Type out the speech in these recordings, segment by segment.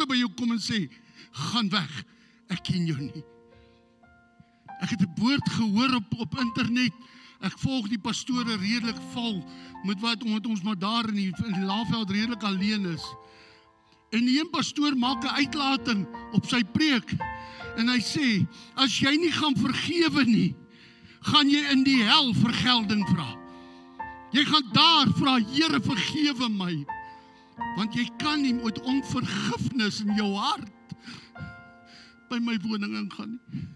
by jou kom en sê, gaan weg, ek ken jou nie. Ek het 'n woord gehoor op internet, ek volg die pastore redelik vol, omdat ons maar daar in die Laagveld redelik alleen is. En die een pastoor maak 'n uitlating op sy preek, en hy sê, as jy nie gaan vergewe nie, gaan jy in die hel vergelding vra. Jy gaan daar vra, Here vergewe my, want jy kan nie met onvergifnis in jou hart by my woning ingaan nie.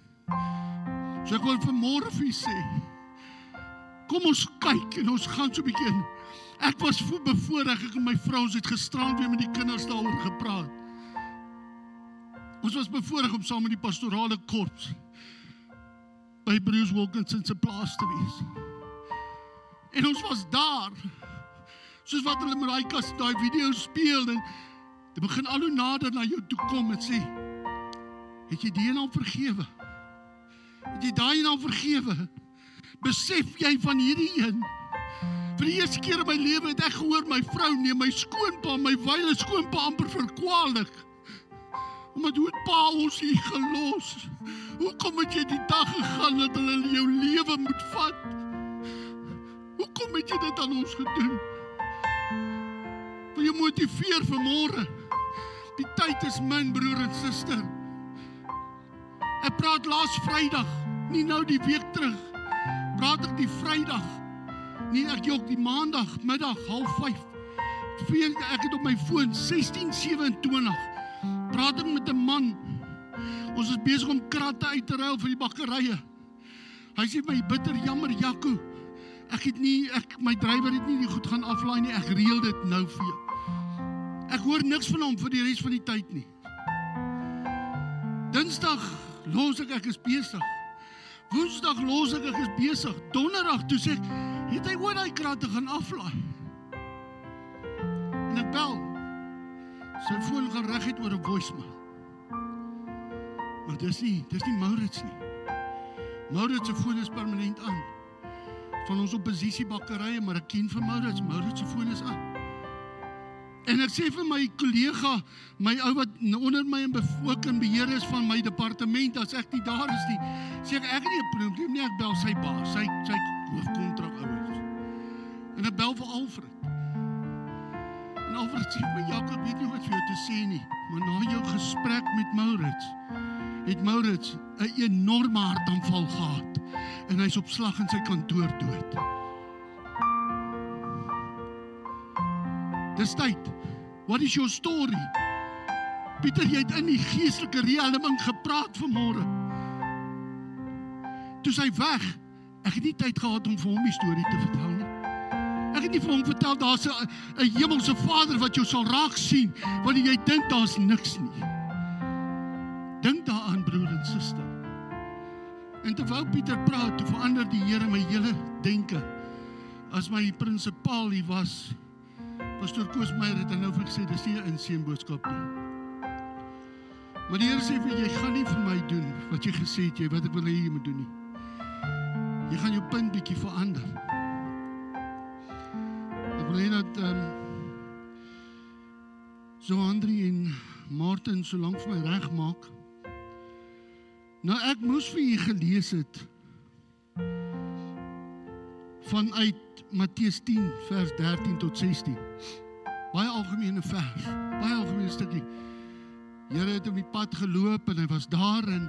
So ek wil vanmôre vir u sê, kom ons kyk en ons gaan so 'n bietjie in. Ek was bevoorreg, ek en my vrou, ons het gisterand weer met die kinders daaroor gepraat. Ons was bevoorreg om saam met die pastorale korps by Bruce Wilkinson se plaas te wees. En ons was daar, soos wat hulle met daai video speel, en dit begin al hoe nader na jou toe kom en sê, het jy die naam vergewe? Het jy daai naam vergewe? Besef jy van hierdie een? Vir die eerste keer in my lewe het ek gehoor, my vrou neem my skoonpa, my wyle skoonpa amper verkwalik. Omdat hoe het pa ons hier gelos? Hoekom het jy die dag gegaan dat hulle jou lewe moet vat? Hoekom het jy dit aan ons gedoen? Wil jy motiveer vanmôre? Die tyd is min, broer en suster. Ek praat laas Vrydag, nie nou die week terug, praat ek die Vrydag, nie ek jok die Maandag, middag, 4:30, ek het op my foon, 16:27, praat ek met 'n man, ons is besig om kratte uit te ruil vir die bakkerye. Hy sê my, bitter jammer Jaco, my drywer het nie die goed gaan aflaai nie, ek reël dit nou vir jou. Ek hoor niks van hom vir die res van die tyd nie. Dinsdag los ek is besig. Woensdag los ek is besig. Donderdag toe sê ek, het hy oor daai kratte gaan aflaai? En ek bel. Sy foon gaan reguit oor 'n voicemail. Maar dis nie Maurits nie. Maurits se foon is permanent aan. Van ons oppositiebakkerye, maar ek ken vir Maurits se foon is aan. En ek sê vir my kollega, my ou wat onder my ook in beheer is van my departement, as ek nie daar is nie, sê ek het nie 'n probleem nie, ek bel sy baas, sy hoofkontrak ouers. En ek bel vir Alfred. En Alfred sê my, Jacob, ek weet nie wat vir jou te sê nie, maar na jou gesprek met Maurits, het Maurits 'n enorme hartaanval gehad, en hy's op slag in sy kantoor dood. Dis tyd. What is your story? Pieter, jy het in die geestelike realm gepraat vanmôre. Toe sy weg, ek het nie tyd gehad om vir hom die storie te vertel nie. Ek het nie vir hom vertel, daar's 'n hemelse Vader wat jou sal raak sien, wanneer jy dink daar's niks nie. Dink daaraan, broer en suster. En terwyl Pieter praat, toe verander die Here my hele denke. As my prinsipaal hier was, Pastor Koos Meyer het nou vir gesê, dis nie 'n inseën boodskap nie. Maar die Here sê vir jy gaan nie vir my doen wat jy gesê het, wat ek wil hê jy moet doen nie. Jy gaan jou punt bietjie verander. Ek wil hê dat so Andrie en Martin so lank vir my reg maak. Nou ek moes vir jy gelees het vanuit Matteus 10 vers 13 tot 16. Baie algemene vers, baie algemene stukkie. Here het op die pad geloop en hy was daar, en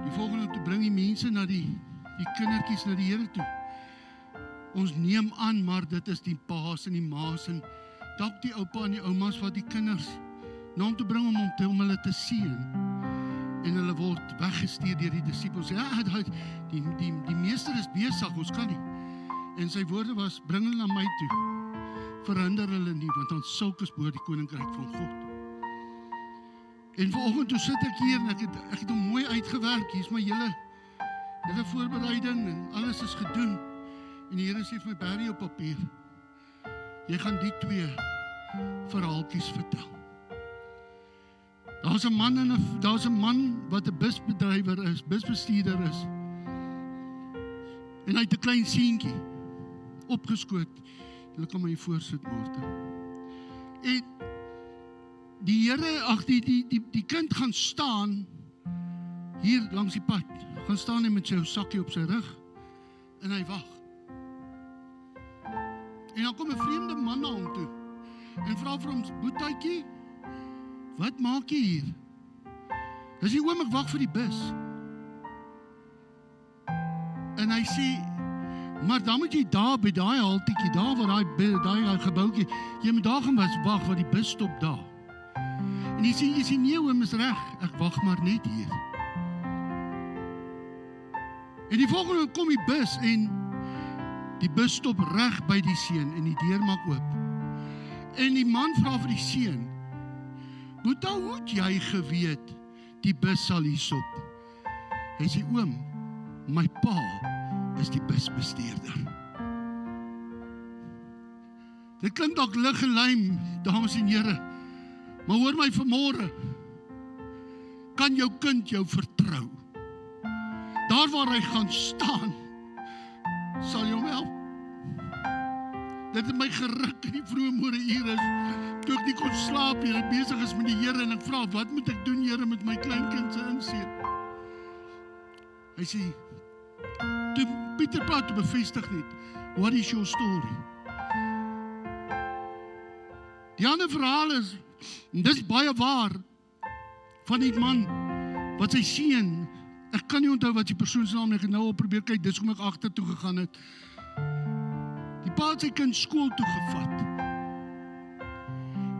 die volgende te bring die mense na die kindertjies na die Here toe. Ons neem aan, maar dit is die paas en die maas en dalk die oupa en die oumas wat die kinders na hom toe bring om hulle te seën. En hulle word weggestuur deur die disippels. Ja, die meester is besig, ons kan nie. En sy woorde was, bring hulle na my toe. Verhinder hulle nie, want dan sulke behoort die koninkryk van God. En vanoggend toe sit ek hier en ek het hom mooi uitgewerk. Hier is my hele voorbereiding en alles is gedoen. En die Here sê vir my, berg op papier. Jy gaan die 2 verhaaltjies vertel. Daar's 'n man wat 'n busbestuurder is. En hy het 'n klein seentjie opgeskoot. Julle kan my hier voorsit, Martha. En die Here, die kind gaan staan hier langs die pad. Gaan staan hy met sy sakkie op sy rug en hy wag. En dan kom 'n vreemde man na hom toe en vra vir hom, "Boetjie, wat maak jy hier?" Hy sê, "Oom, ek wag vir die bus." En hy sê, "Maar dan moet jy daar by daai haltetjie, daar waar daai gebouetjie, jy moet daar gaan wag waar die bus stop daar." En hy sê, "Nee oom, is reg, ek wag maar net hier." En die volgende kom die bus en die bus stop reg by die seun en die deur maak oop. En die man vra vir die seun, "Boeta, hoe het jy geweet die bus sal hier stop?" Hy sê, "Oom, my pa is die busbestuurder." Dit klink dalk lig en lijm, dames en here, maar hoor my vanmôre, kan jou kind jou vertrou? Daar waar hy gaan staan, sal jy hom help. Dit het my geruk in die vroeë môreure, toe ek nie kon slaap nie, ek besig is met die Here en ek vra, "Wat moet ek doen, Here, met my kleinkind se inseep?" Hy sê, toe Pieter praat, toe bevestig net, "What is your story?" Die ander verhaal is, en dis baie waar, van die man, wat sy seun, ek kan nie onthou wat die persoon se naam nie, ek het nou al probeer kyk, dis hoe ek agter toe gegaan het. Die pa het sy kind skool toe gevat.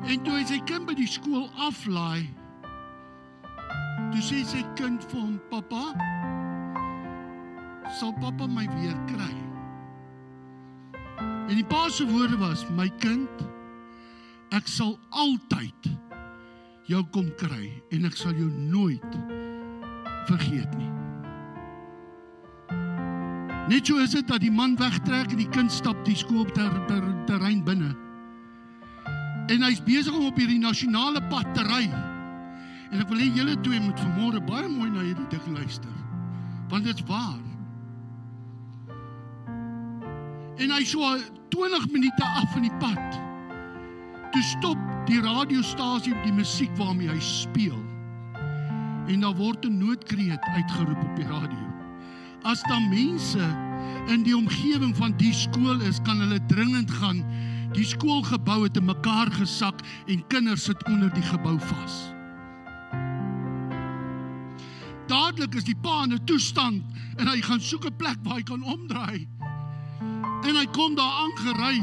En toe hy sy kind by die skool aflaai, toe sê sy kind vir hom, "Papa, sal papa my weer kry?" En die pa se woorde was, "My kind, ek sal altyd jou kom kry en ek sal jou nooit vergeet nie." Net so is dit dat die man wegtrek en die kind stap die skoolterrein binne. En hy's besig om op hierdie nasionale pad te ry. En ek wil hê julle twee moet vanmôre baie mooi na hierdie ding luister, want dit's waar. En hy so 20 minute af van die pad. Toe stop die radiostasie die musiek waarmee hy speel. En daar word 'n noodkreet uitgeroep op die radio. As daar mense in die omgewing van die skool is, kan hulle dringend gaan. Die skoolgebou het in mekaar gesak en kinders sit onder die gebou vas. Dadelik is die pa in 'n toestand en hy gaan soek 'n plek waar hy kan omdraai. En hy kom daar aangery.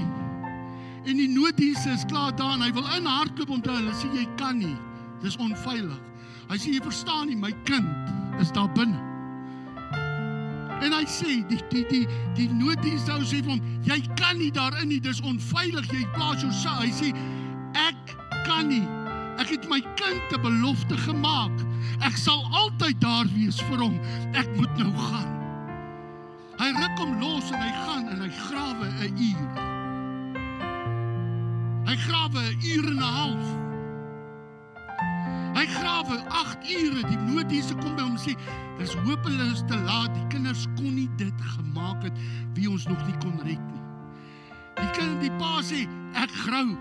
En die nooddienste is klaar daar en hy wil inhardloop om te hulle sê, "Jy kan nie, dis onveilig." Hy sê, "Jy verstaan nie, my kind is daar binne." En hy sê, die nooddienste ou sê vir hom, "Jy kan nie daarin nie, dis onveilig, jy plaas jou sa." Hy sê, "Ek kan nie, ek het my kind 'n belofte gemaak, ek sal altyd daar wees vir hom, ek moet nou gaan." Hy ruk hom los en hy gaan en hy grawe 'n uur. Hy grawe 'n uur en 'n half. Hy grawe 8 ure, die nooddienste kom by hom en sê, "Dis hopeloos te laat, die kinders kon nie dit gemaak het, wie ons nog nie kon red nie." Die pa sê, "Ek grou."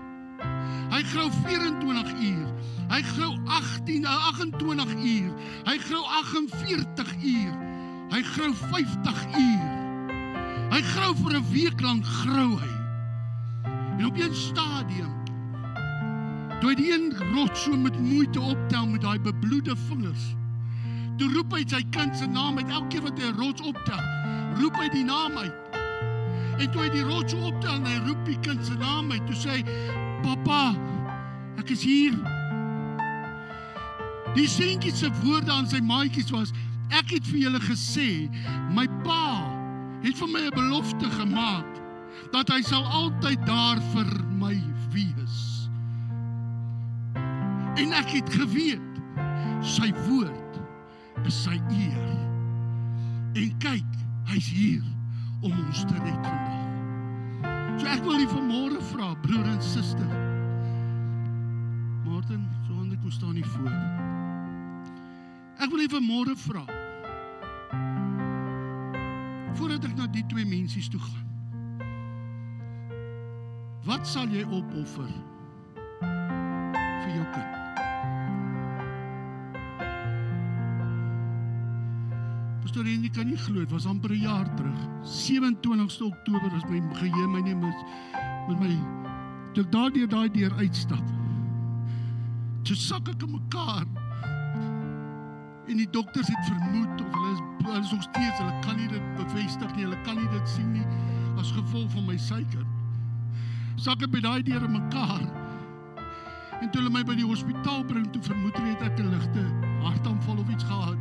Hy grou 24 uur, hy grou 28 uur, hy grou 48 uur, hy grou 50 uur. Hy grou vir 'n week lang grou hy. En op 'n stadium, toe hy die een rots so met moeite optel met daai bebloede vingers, toe roep hy sy kind se naam uit. Elke keer wat hy 'n rots optel, roep hy die naam uit. En toe hy die rots optel en hy roep die kind se naam uit, toe sê hy, "Papa, ek is hier." Die seentjie se woorde aan sy maatjies was, "Ek het vir julle gesê, my pa het vir my 'n belofte gemaak, dat hy sal altyd daar vir my wees. En ek het geweet, sy woord is sy eer. En kyk, hy's hier om ons te red vandag." So ek wil nie vanmôre vra, broer en suster, Martin, so hande kom staan nie voor. Ek wil nie vanmôre vra, voordat ek na die twee mensies toe gaan, wat sal jy opoffer vir jou kind? Pastor Henry kan nie glo, dit was amper 'n jaar terug. 27 Oktober as my geheue my nie mis met my toe ek daai deur uitstap. Toe sak ek in mekaar. En die dokters het vermoed of hulle is nog steeds, hulle kan nie dit bevestig nie, hulle kan nie dit sien nie as gevolg van my suiker. Sak ek by daai deur in mekaar. En toe hulle my by die hospitaal bring, toe vermoed hulle het ek 'n ligte hartaanval of iets gehad.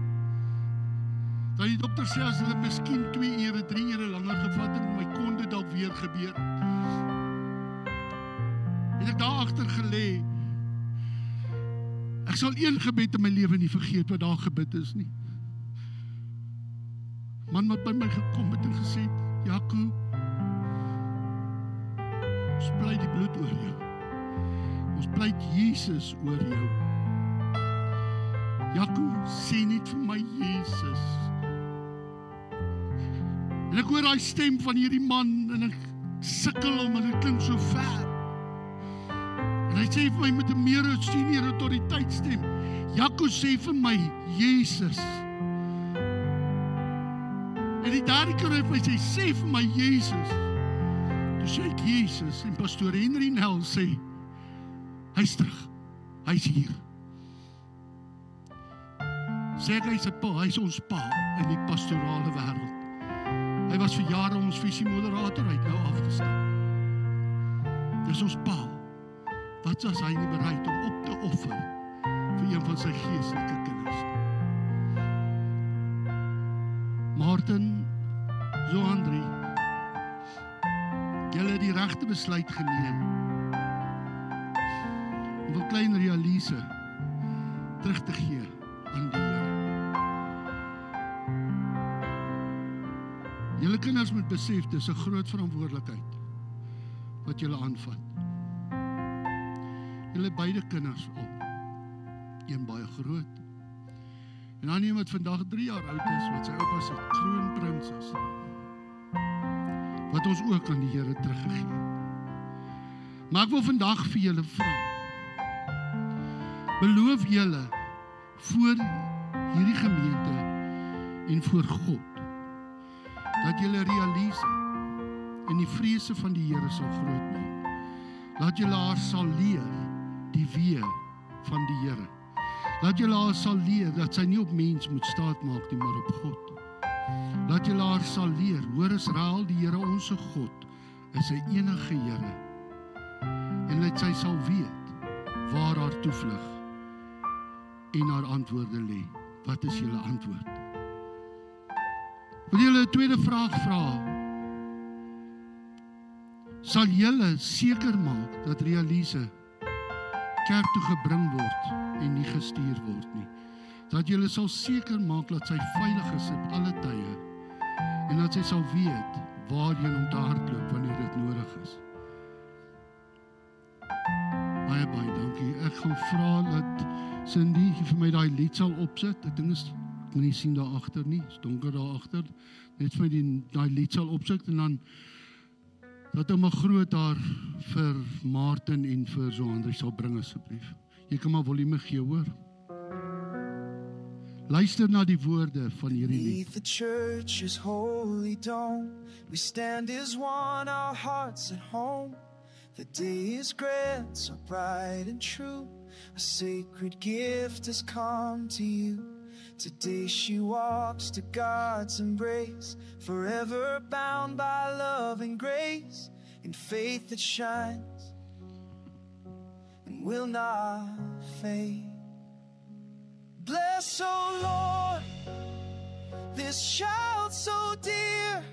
Dat die dokter sê as hulle miskien 2 ure, 3 ure langer gevat het, my kon dit dalk weer gebeur. En ek daar agter gelê. Ek sal een gebed in my lewe nie vergeet wat daar gebid is nie. Man wat by my gekom het en gesê, Jaco, ons pleit die bloed oor jou. Ons pleit Jesus oor jou. Jaco, sê net vir my Jesus. En ek hoor daai stem van hierdie man en ek sukkel om en dit klink so ver. En hy sê vir my met 'n meer senior autoriteitsstem, Jaco sê vir my, Jesus. En die derde keer het hy sê vir my, Jesus. Toe sê ek, Jesus, en Pastor Henry Nel sê, hy's terug, hy's hier. Sê ek, hy's ons pa in die pastorale wêreld. Hy was vir jare ons visiemoderator, hy het nou afgestap. Dis ons pa. Wat as hy nie bereid om op te offer vir een van sy geestelike kinders? Martin, Johandri, julle het die regte besluit geneem om 'n klein Realise terug te gee aan die Here. Julle kinders moet besef, dis 'n groot verantwoordelikheid wat julle aanvat. Julle het beide kinders op. Een baie groot. En dan een wat vandag 3 jaar oud is, wat sy oupa se kroonprins is. Wat ons ook aan die Here teruggegee het. Maar ek wil vandag vir julle vra. Beloof julle voor hierdie gemeente en voor God dat julle Realise en die vrese van die Here sal groot maak. Laat julle haar sal leer die weë van die Here. Laat julle haar sal leer dat sy nie op mens moet staat maak nie, maar op God. Laat julle haar sal leer, hoor Israel, die Here onse God is 'n enige Here. En laat sy sal weet waar haar toevlug en haar antwoorde lê. Wat is julle antwoord? Wil julle 'n tweede vraag vra? Sal julle seker maak dat Realise kerk toe gebring word en nie gestuur word nie? Dat julle sal seker maak dat sy veilig is op alle tye en dat sy sal weet waarheen om te hardloop wanneer dit nodig is. Baie dankie. Ek gaan vra dat Cindy vir my daai lied sal opsit. Ek dink ek moet nie sien daar agter nie. Is donker daar agter. Net vir my daai lied sal opsit en dan dat ouma groot haar vir Martin en vir Johandri sal bring asseblief. Jy kan maar volume gee, hoor. Luister na die woorde van hierdie lied. Beneath the church's holy dome, we stand as one, our hearts at home. The day is great, so bright and true. A sacred gift has come to you. Today she walks to God's embrace, forever bound by love and grace, in faith that shines and will not fade. Bless, oh Lord, this child so dear,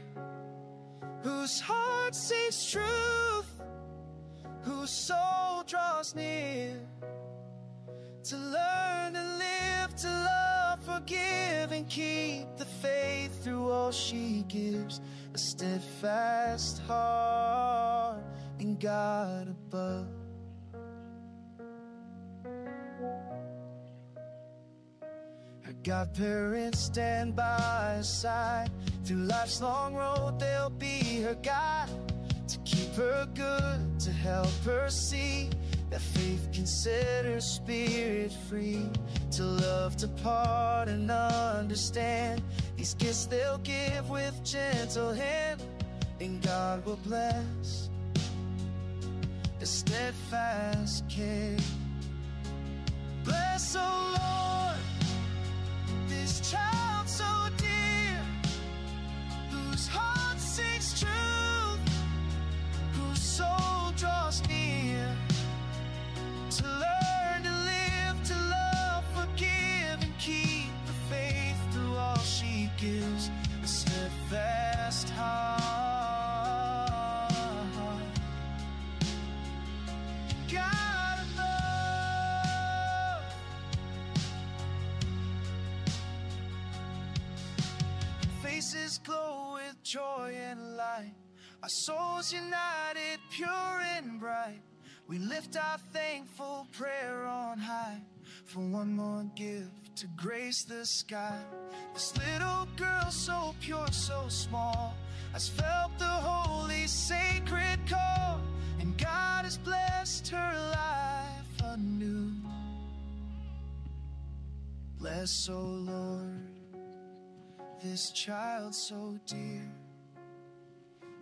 whose heart seeks truth, whose soul draws near, to learn and live, to love, forgive, and keep the faith through all she gives. A steadfast heart in God above. Her godparents stand by her side. Through life's long road they'll be her guide, to keep her good, to help her see that faith can set her spirit free, to love, to part and understand These gifts they'll give with gentle hand, and God will bless the steadfast care. Bless, oh Lord, this child so dear, whose heart seeks truth, whose soul draws near, to learn to live, to love, forgive, and keep the faith through all she gives, a steadfast heart. God of love, faces glow with joy and light, our souls united, pure and bright. We lift our thankful prayer on high for one more gift to grace the sky. This little girl so pure, so small, has felt the holy sacred call, and God has blessed her life anew. Bless, O Lord, this child so dear,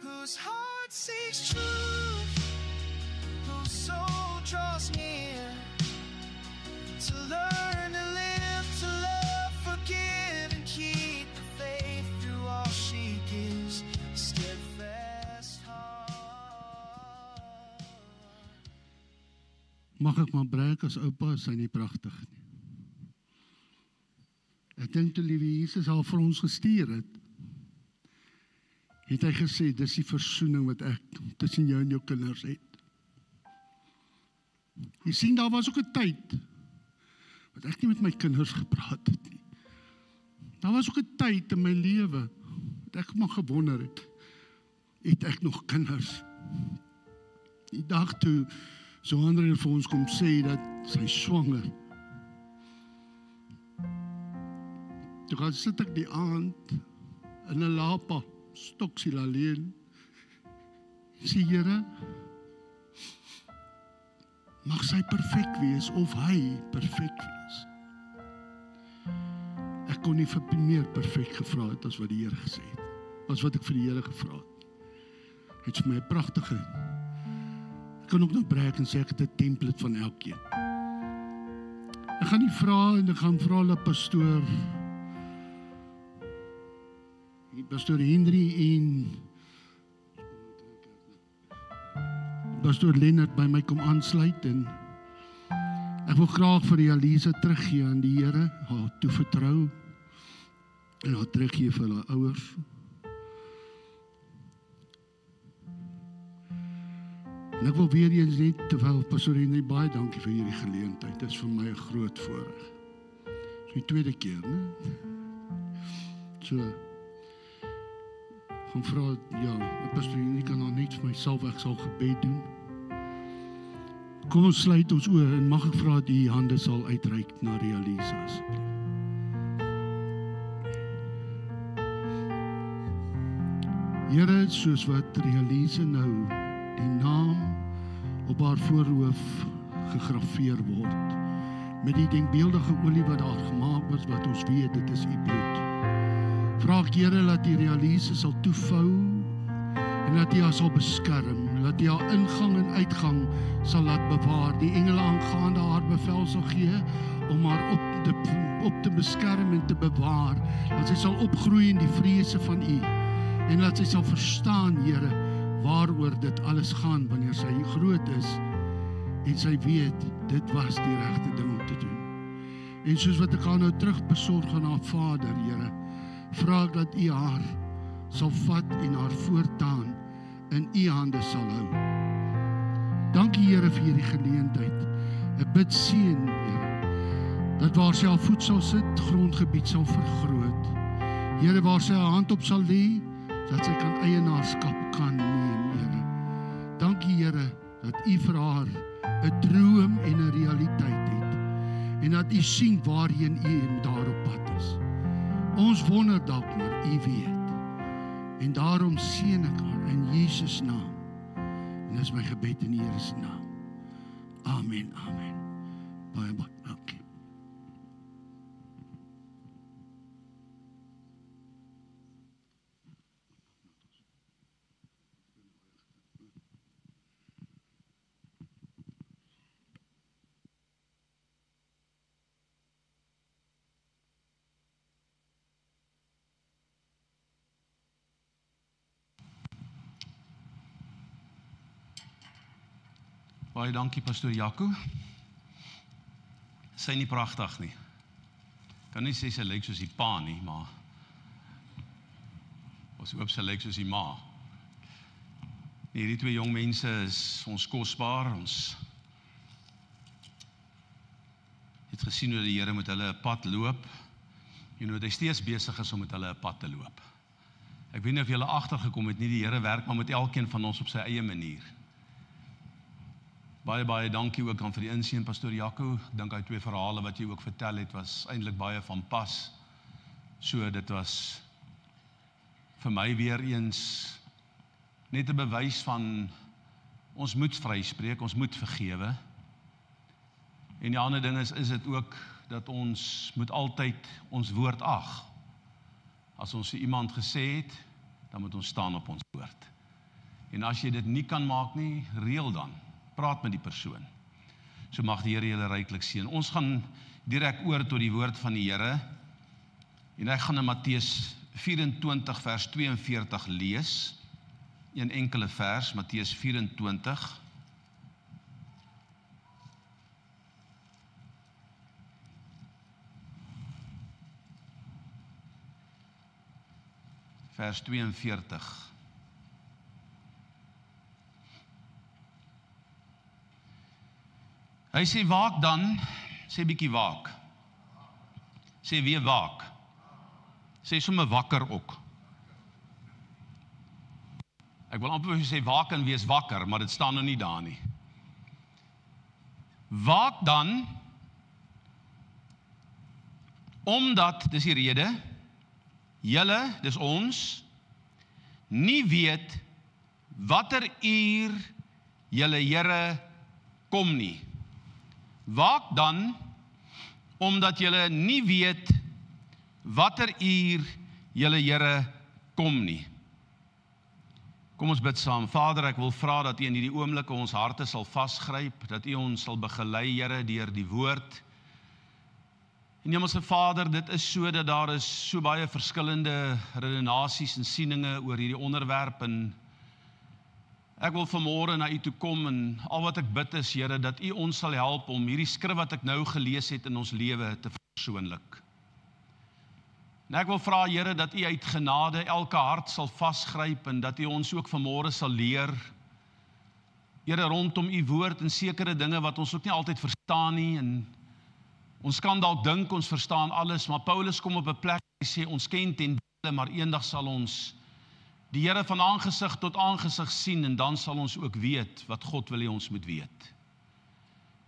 whose heart seeks truth, whose soul draws near, to learn to live, to love, forgive, and keep the faith through all she gives, a steadfast heart. Mag ek maar breek as oupa, is hy nie pragtig nie. Ek dink toe liewe Jesus al vir ons gestuur het hy gesê, dis die versoening wat ek tussen jou en jou kinders het. Jy sien, daar was ook 'n tyd wat ek nie met my kinders gepraat het nie. Daar was ook 'n tyd in my lewe wat ek maar gewonder het ek nog kinders? Die dag toe so Andre vir ons kom sê dat sy swanger. Toe gaan sit ek die aand in 'n lapa, stoksiel alleen. Sê Here, mag sy perfek wees of hy perfek wees. Ek kon nie vir meer perfek gevra het as wat die Here gesê het. As wat ek vir die Here gevra het. Het vir my 'n pragtige. Ek kan ook nog breek en sê ek het 'n template van elkeen. Ek gaan nie vra en ek gaan vra dat pastoor Hendrie en pastoor Lennart by my kom aansluit en ek wil graag vir Elise teruggee aan die Here, haar toevertrou en haar teruggee vir haar ouers. En ek wil weer eens net, terwyl pastoor Hendrie, baie dankie vir hierdie geleentheid. Dit is vir my 'n groot voorreg. Dis die tweede keer, né? So gaan vra, ja, pastoor Hendrie kan nou net vir myself, ek sal gebed doen. Kom ons sluit ons oë en mag ek vra dat u hande sal uitreik na Elise asseblief. Here, soos wat Elise nou die naam op haar voorhoof gegraveer word, met die denkbeeldige olie wat daar gemaak was, wat ons weet, dit is u bloed. Vra ek Here, dat die Elise sal toevou, en dat hy haar sal beskerm, dat hy haar ingang en uitgang sal laat bewaar, die engele aangaande haar bevel sal gee, om haar op te beskerm en te bewaar, dat sy sal opgroei in die vrese van u, en dat sy sal verstaan, Here, waaroor dit alles gaan, wanneer sy groot is, en sy weet, dit was die regte ding om te doen. En soos wat ek haar nou terug besorg aan haar Vader, Here, vra ek dat u haar sal vat en haar voortaan in u hande sal hou. Dankie Here vir hierdie geleentheid. Ek bid seën, Here, dat waar sy haar voet sal sit, grondgebied sal vergroot. Here, waar sy haar hand op sal lê, dat sy kan eienaarskap kan neem, Here. Dankie Here, dat u vir haar 'n droom en 'n realiteit het, en dat u sien waarheen u daarop pad is. Ons wonder dalk, maar u weet. En daarom seën ek haar in Jesus naam. En dis my gebed in die Here se naam. Amen, amen. Baie, baie dankie. Baie dankie, Pastoor Jaco. Sy nie pragtig nie. Kan nie sê sy lyk soos die pa nie, maar ons hoop sy lyk soos die ma. Hierdie twee jong mense is ons kosbaar. Ons het gesien hoe die Here met hulle 'n pad loop. En hoe hy steeds besig is om met hulle 'n pad te loop. Ek weet nie of julle agtergekom het nie, die Here werk maar met elkeen van ons op sy eie manier. Baie dankie ook aan vir die inseën, Pastoor Jaco. Ek dink hy 2 verhale wat jy ook vertel het, was eintlik baie van pas. So dit was vir my weer eens net 'n bewys van ons moet vryspreek, ons moet vergewe. En die ander ding is dit ook dat ons moet altyd ons woord ag. As ons vir iemand gesê het, dan moet ons staan op ons woord. En as jy dit nie kan maak nie, reël dan. Praat met die persoon. So mag die Here julle ryklik seën. Ons gaan direk oor tot die woord van die Here. En ek gaan in Matteus 24 vers 42 lees. Een enkele vers, Matteus 24. Vers 42. Hy sê waak dan, sê bietjie waak. Sê weer waak. Sê sommer wakker ook. Ek wil amper sê waak en wees wakker, maar dit staan nou nie daar nie. Waak dan, omdat, dis die rede, julle, dis ons, nie weet watter uur julle Here kom nie. Waak dan, omdat julle nie weet watter uur julle Here kom nie. Kom ons bid saam. Vader, ek wil vra dat U in hierdie oomblikke ons harte sal vasgryp, dat U ons sal begelei, Here, deur die woord. En Hemelse Vader, dit is so dat daar is so baie verskillende redenasies en sieninge oor hierdie onderwerp, en ek wil vanmôre na U toe kom, en al wat ek bid is, Here, dat U ons sal help om hierdie skrif wat ek nou gelees het in ons lewe te verpersoonlik. En ek wil vra, Here, dat U uit genade elke hart sal vasgryp, en dat U ons ook vanmôre sal leer, Here, rondom U woord en sekere dinge wat ons ook nie altyd verstaan nie, en ons kan dalk dink ons verstaan alles, maar Paulus kom op 'n plek, hy sê ons ken ten dele, maar eendag sal ons die Here van aangesig tot aangesig sien, en dan sal ons ook weet wat God wil hê ons moet weet.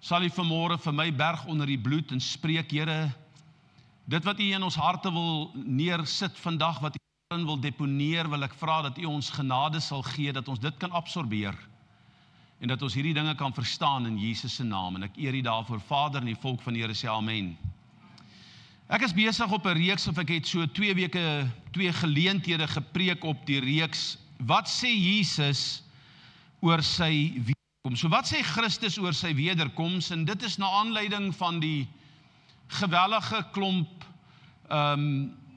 Sal U vanmôre vir my berg onder die bloed en spreek, Here, dit wat U in ons harte wil neersit vandag, wat U in wil deponeer, wil ek vra dat U ons genade sal gee, dat ons dit kan absorbeer, en dat ons hierdie dinge kan verstaan in Jesus se naam, en ek eer U daarvoor, Vader, en die volk van die Here sê amen. Ek is besig op 'n reeks, of ek het so 2 weke, 2 geleenthede gepreek op die reeks, wat sê Jesus oor sy wederkoms? So wat sê Christus oor sy wederkoms? En dit is na aanleiding van die gewellige klomp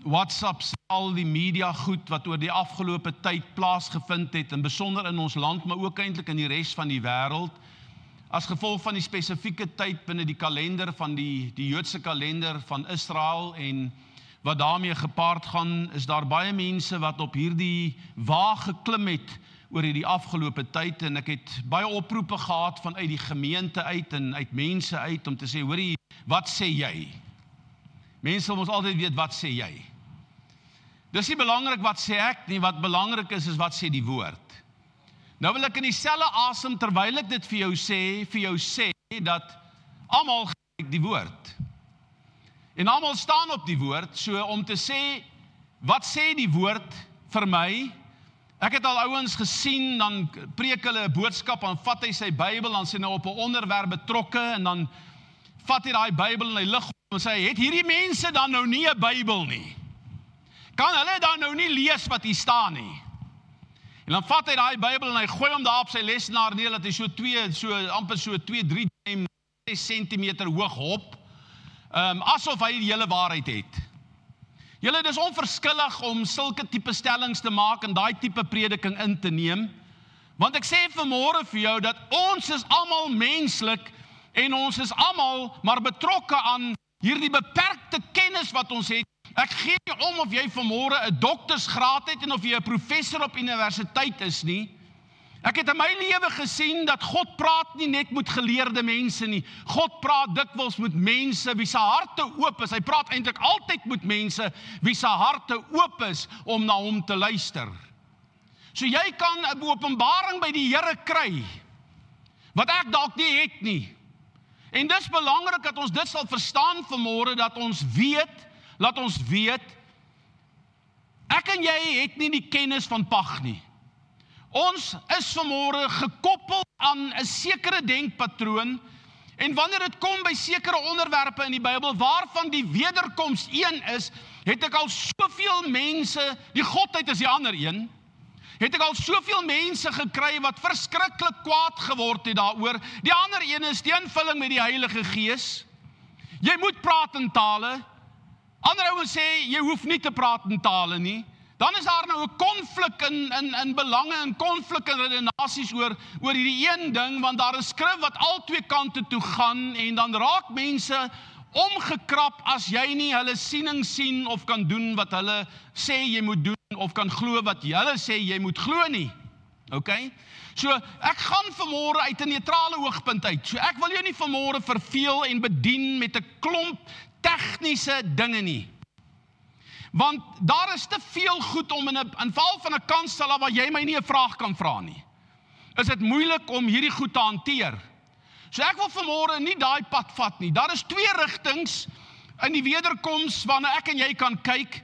WhatsApps, al die media goed wat oor die afgelope tyd plaasgevind het, en besonder in ons land, maar ook eintlik in die res van die wêreld, as gevolg van die spesifieke tyd binne die kalender van die Joodse kalender van Israel, en wat daarmee gepaard gaan, is daar baie mense wat op hierdie wa geklim het oor hierdie afgelope tyd, en ek het baie oproepe gehad vanuit die gemeente uit en uit mense uit om te sê, hoorie, wat sê jy? Mense wil ons altyd weet, wat sê jy? Dis nie belangrik wat sê ek nie, wat belangrik is wat sê die woord. Nou wil ek in dieselfde asem, terwyl ek dit vir jou sê, dat almal gebruik die woord. En almal staan op die woord, so om te sê, wat sê die woord vir my? Ek het al ouens gesien, dan preek hulle 'n boodskap, dan vat hy sy Bybel, dan sê nou op 'n onderwerp betrokke, en dan vat hy daai Bybel en hy lig op en sê, het hierdie mense dan nou nie 'n Bybel nie? Kan hulle dan nou nie lees wat hier staan nie? En dan vat hy daai Bybel en hy gooi hom daar op sy lesenaar neer, dat hy amper so 2-3 centimeter hoog hop, asof hy die hele waarheid het. Julle, dis onverskillig om sulke tipe stellings te maak en daai tipe prediking in te neem, Want ek sê vanmôre vir jou dat ons is almal menslik en ons is almal maar betrokke aan hierdie beperkte kennis wat ons het. Ek gee nie om of jy vanmôre 'n doktersgraad het en of jy 'n professor op universiteit is nie. Ek het in my lewe gesien dat God praat nie net met geleerde mense nie. God praat dikwels met mense wie se harte oop is. Hy praat eintlik altyd met mense wie se harte oop is om na hom te luister. So jy kan 'n openbaring by die Here kry wat ek dalk nie het nie. En dis belangrik dat ons dit sal verstaan vanmôre, dat ons weet, laat ons weet, ek en jy het nie die kennis van pag nie. Ons is vanmôre gekoppel aan 'n sekere denkpatroon, en wanneer dit kom by sekere onderwerpe in die Bybel, waarvan die wederkoms een is, het ek al soveel mense, die godheid is die ander een, het ek al soveel mense gekry wat verskriklik kwaad geword het daaroor. Die ander een is die invulling met die Heilige Gees. Jy moet praat in tale. Ander ouens sê, jy hoef nie te praat in tale nie. Dan is daar nou 'n konflik in belange, en konflik in redenasies oor hierdie een ding, want daar is skrif wat al twee kante toe gaan, en dan raak mense omgekrap as jy nie hulle siening sien of kan doen wat hulle sê jy moet doen, of kan glo wat hulle sê jy moet glo nie. Okay? So ek gaan vanmôre uit 'n neutrale hoogtepunt uit. So ek wil jou nie vanmôre verveel en bedien met 'n klomp tegniese dinge nie. Want daar is te veel goed om in val van 'n kansel waar jy my nie 'n vraag kan vra nie. Is dit moeilik om hierdie goed te hanteer? So ek wil vanmôre nie daai pad vat nie. Daar is twee rigtings in die wederkoms waarna ek en jy kan kyk,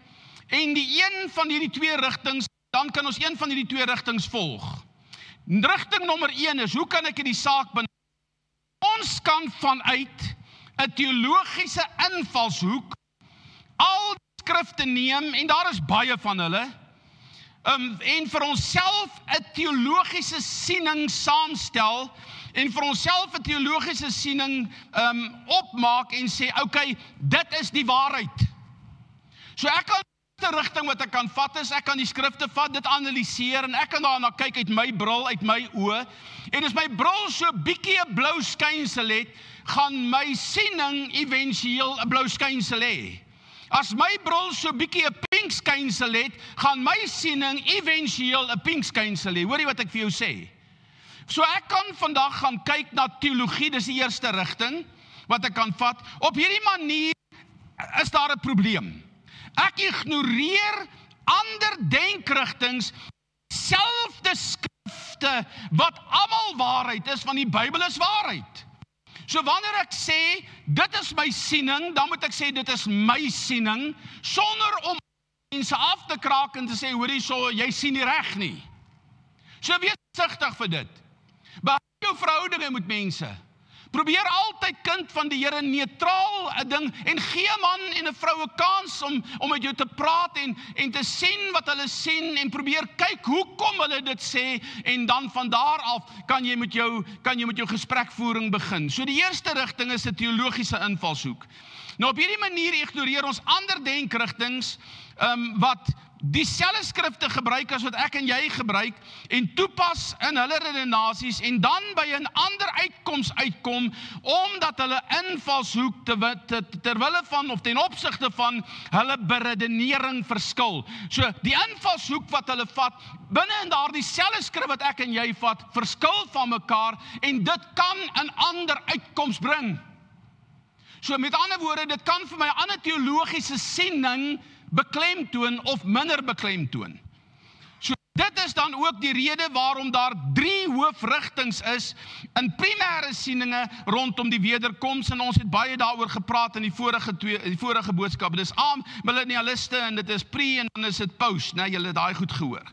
en die een van hierdie twee rigtings, dan kan ons een van hierdie twee rigtings volg. Rigting nommer 1 is, hoe kan ek die saak benadeel? Ons kan vanuit 'n teologiese invalshoek al skrifte neem, en daar is baie van hulle, en vir onsself 'n teologiese siening saamstel, en vir onsself 'n teologiese siening opmaak en sê, okay, dit is die waarheid. So ek kan die rigting wat ek kan vat is, ek kan die skrifte vat, dit analiseer, en ek kan daarna kyk uit my bril, uit my oë, en as my bril so bietjie 'n blou skynsel het, gaan my siening éventueel 'n blou skynsel hê. As my bril so bietjie 'n pink skynsel het, gaan my siening éventueel 'n pink skynsel hê. Hoor jy wat ek vir jou sê? So ek kan vandag gaan kyk na teologie, dis die eerste rigting wat ek kan vat. Op hierdie manier is daar 'n probleem. Ek ignoreer ander denkrigtings, selfde skrifte wat almal waarheid is, want die Bybel is waarheid. So wanneer ek sê, dit is my siening, dan moet ek sê, dit is my siening, sonder om mense af te kraak en te sê, hoorie, so, jy sien nie reg nie. So wees versigtig vir dit. Behou jou verhoudinge met mense. Probeer altyd kind van die Here neutraal 'n ding, en gee 'n man en 'n vrou 'n kans om met jou te praat en te sien wat hulle sien, en probeer kyk hoekom hulle dit sê, en dan van daar af kan jy met jou gesprekvoering begin. So die eerste rigting is 'n teologiese invalshoek. Nou op hierdie manier ignoreer ons ander denkrigtings wat dieselfde skrifte gebruik as wat ek en jy gebruik, en toepas in hulle redenasies, en dan by 'n ander uitkoms uitkom, omdat hulle invalshoek terwille van of ten opsigte van hulle beredenering verskil. So die invalshoek wat hulle vat, binne in daardie selfde skrif wat ek en jy vat, verskil van mekaar, en dit kan 'n ander uitkoms bring. So met ander woorde, dit kan vir my 'n ander teologiese siening beklemtoon of minder beklemtoon. So dit is dan ook die rede waarom daar 3 hoofrigtings is in primêre sieninge rondom die wederkoms, en ons het baie daaroor gepraat in die vorige boodskap. Dis millennialiste, en dit is pre, en dan is dit post, né? Julle het daai goed gehoor.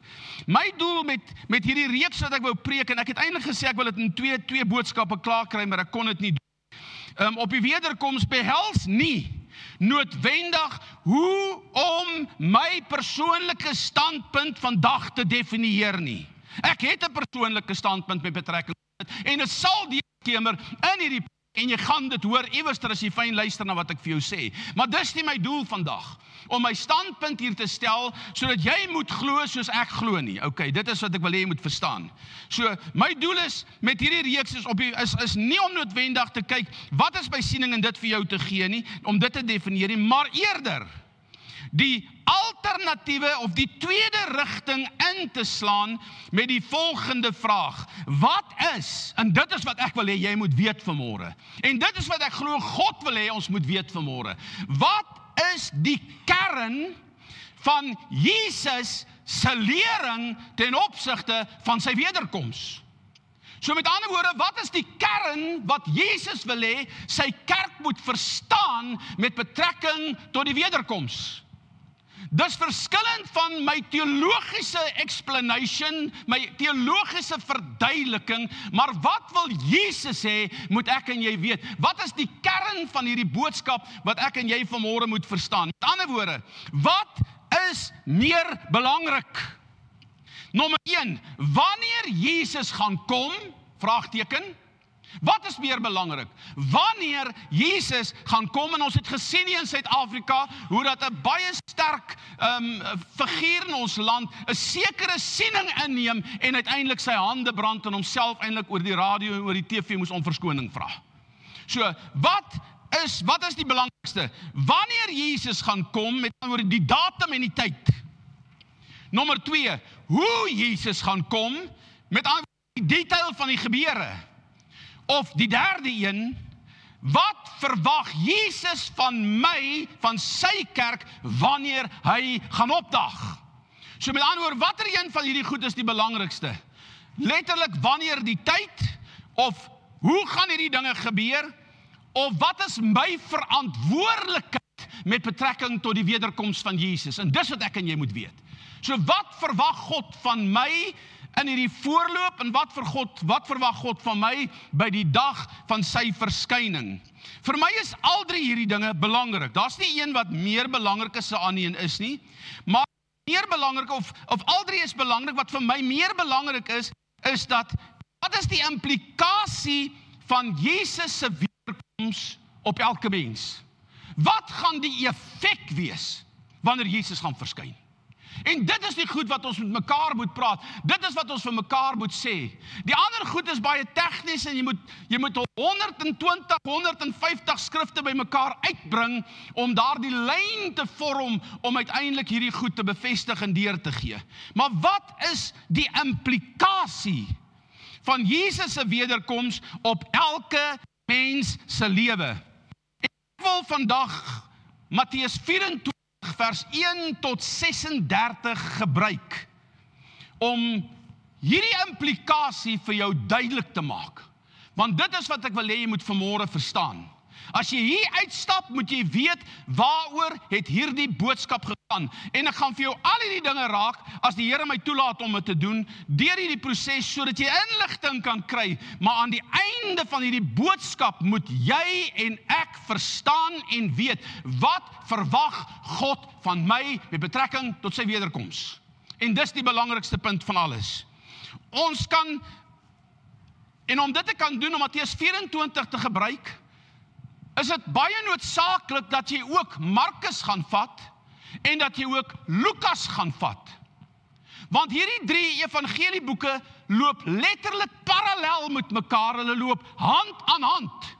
My doel met hierdie reeks wat ek wou preek, en ek het eintlik gesê ek wil dit in twee boodskappe klaar kry, maar ek kon dit nie doen. Op die wederkoms behels nie noodwendig hoe om my persoonlike standpunt vandag te definieer nie. Ek het 'n persoonlike standpunt met betrekking tot dit, en dit sal deurkemer in hierdie en jy gaan dit hoor iewerster as jy fyn luister na wat ek vir jou sê. Maar dis nie my doel vandag, om my standpunt hier te stel, sodat jy moet glo soos ek glo nie. Okay, dit is wat ek wil hê jy moet verstaan. So, my doel is, met hierdie reeks is nie om noodwendig te kyk, wat is my siening en dit vir jou te gee nie, om dit te definieer nie, maar eerder, die alternatiewe of die tweede rigting in te slaan met die volgende vraag. Wat is, en dit is wat ek wil hê jy moet weet vanmôre, en dit is wat ek glo God wil hê ons moet weet vanmôre. Wat is die kern van Jesus se lering ten opsigte van sy wederkoms? So met ander woorde, wat is die kern wat Jesus wil hê sy kerk moet verstaan met betrekking tot die wederkoms? Dis verskillend van my teologiese explanation, my teologiese verduideliking, maar wat wil Jesus sê, moet ek en jy weet. Wat is die kern van hierdie boodskap wat ek en jy vanmôre moet verstaan? Met ander woorde, wat is meer belangrik? Nommer 1, wanneer Jesus gaan kom, vraagteken, wat is meer belangrik? Wanneer Jesus gaan kom, en ons het gesien hier in Suid-Afrika, hoe dat 'n baie sterk figuur in ons land 'n sekere siening inneem, en uiteindelik sy hande brand en homself eintlik oor die radio en oor die TV moes om verskoning vra. So, wat is die belangrikste? Wanneer Jesus gaan kom, met ander woorde die datum en die tyd. Nommer 2, hoe Jesus gaan kom, met ander woorde die detail van die gebeure. Of die derde een, wat verwag Jesus van my, van sy kerk, wanneer hy gaan opdag? So met ander woorde, watter een van hierdie goed is die belangrikste? Letterlik wanneer die tyd, of hoe gaan hierdie dinge gebeur, of wat is my verantwoordelikheid met betrekking tot die wederkoms van Jesus? En dis wat ek en jy moet weet. So wat verwag God van my in hierdie voorloop, en wat verwag God van my by die dag van sy verskyning? Vir my is al drie hierdie dinge belangrik. Daar's nie een wat meer belangrik as 'n ander een is nie, maar meer belangrik, of al drie is belangrik. Wat vir my meer belangrik is dat, wat is die implikasie van Jesus se wederkoms op elke mens? Wat gaan die effek wees wanneer Jesus gaan verskyn? En dit is die goed wat ons met mekaar moet praat. Dit is wat ons vir mekaar moet sê. Die ander goed is baie tegnies, en jy moet 120, 150 skrifte by mekaar uitbring om daardie lyn te vorm om uiteindelik hierdie goed te bevestig en deur te gee. Maar wat is die implikasie van Jesus se wederkoms op elke mens se lewe? Ek wil vandag Matteus 24 vers 1 tot 36 gebruik om hierdie implikasie vir jou duidelik te maak. Want dit is wat ek wil hê jy moet vanmôre verstaan. As jy hier uitstap, moet jy weet waaroor het hierdie boodskap gegaan. En ek gaan vir jou al hierdie dinge raak, as die Here my toelaat om dit te doen, deur hierdie proses, sodat jy inligting kan kry. Maar aan die einde van hierdie boodskap moet jy en ek verstaan en weet, wat verwag God van my met betrekking tot sy wederkoms? En dis die belangrikste punt van alles. Ons kan, en om dit te kan doen, om Matteus 24 te gebruik, is dit baie noodsaaklik dat jy ook Markus gaan vat, en dat jy ook Lukas gaan vat. Want hierdie drie evangelieboeke loop letterlik parallel met mekaar, hulle loop hand aan hand.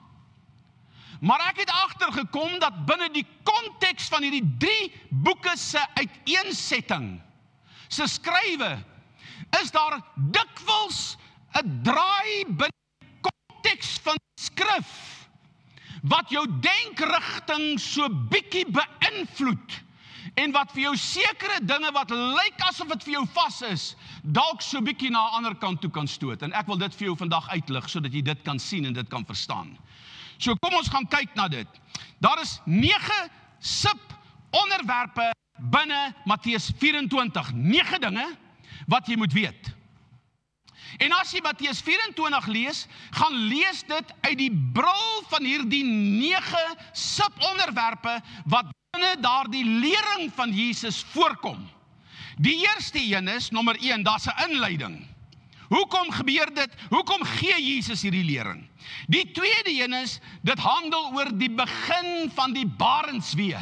Maar ek het agtergekom dat binne die konteks van hierdie drie boeke se uiteensetting, se skrywe, is daar dikwels 'n draai binne die konteks van die skrif, wat jou denkrigting so bietjie beïnvloed, en wat vir jou sekere dinge wat lyk asof dit vir jou vas is, dalk so bietjie na 'n ander kant toe kan stoot. En ek wil dit vir jou vandag uitlig, sodat jy dit kan sien en dit kan verstaan. So kom ons gaan kyk na dit. Daar is 9 sub-onderwerpe binne Matteus 24. 9 dinge wat jy moet weet. En as jy Matteus 24 lees, gaan lees dit uit die bril van hierdie 9 subonderwerpe wat binne daardie lering van Jesus voorkom. Die eerste een is, nommer 1, daar's 'n inleiding. Hoekom gebeur dit? Hoekom gee Jesus hierdie lering? Die tweede een is, dit handel oor die begin van die barenswee.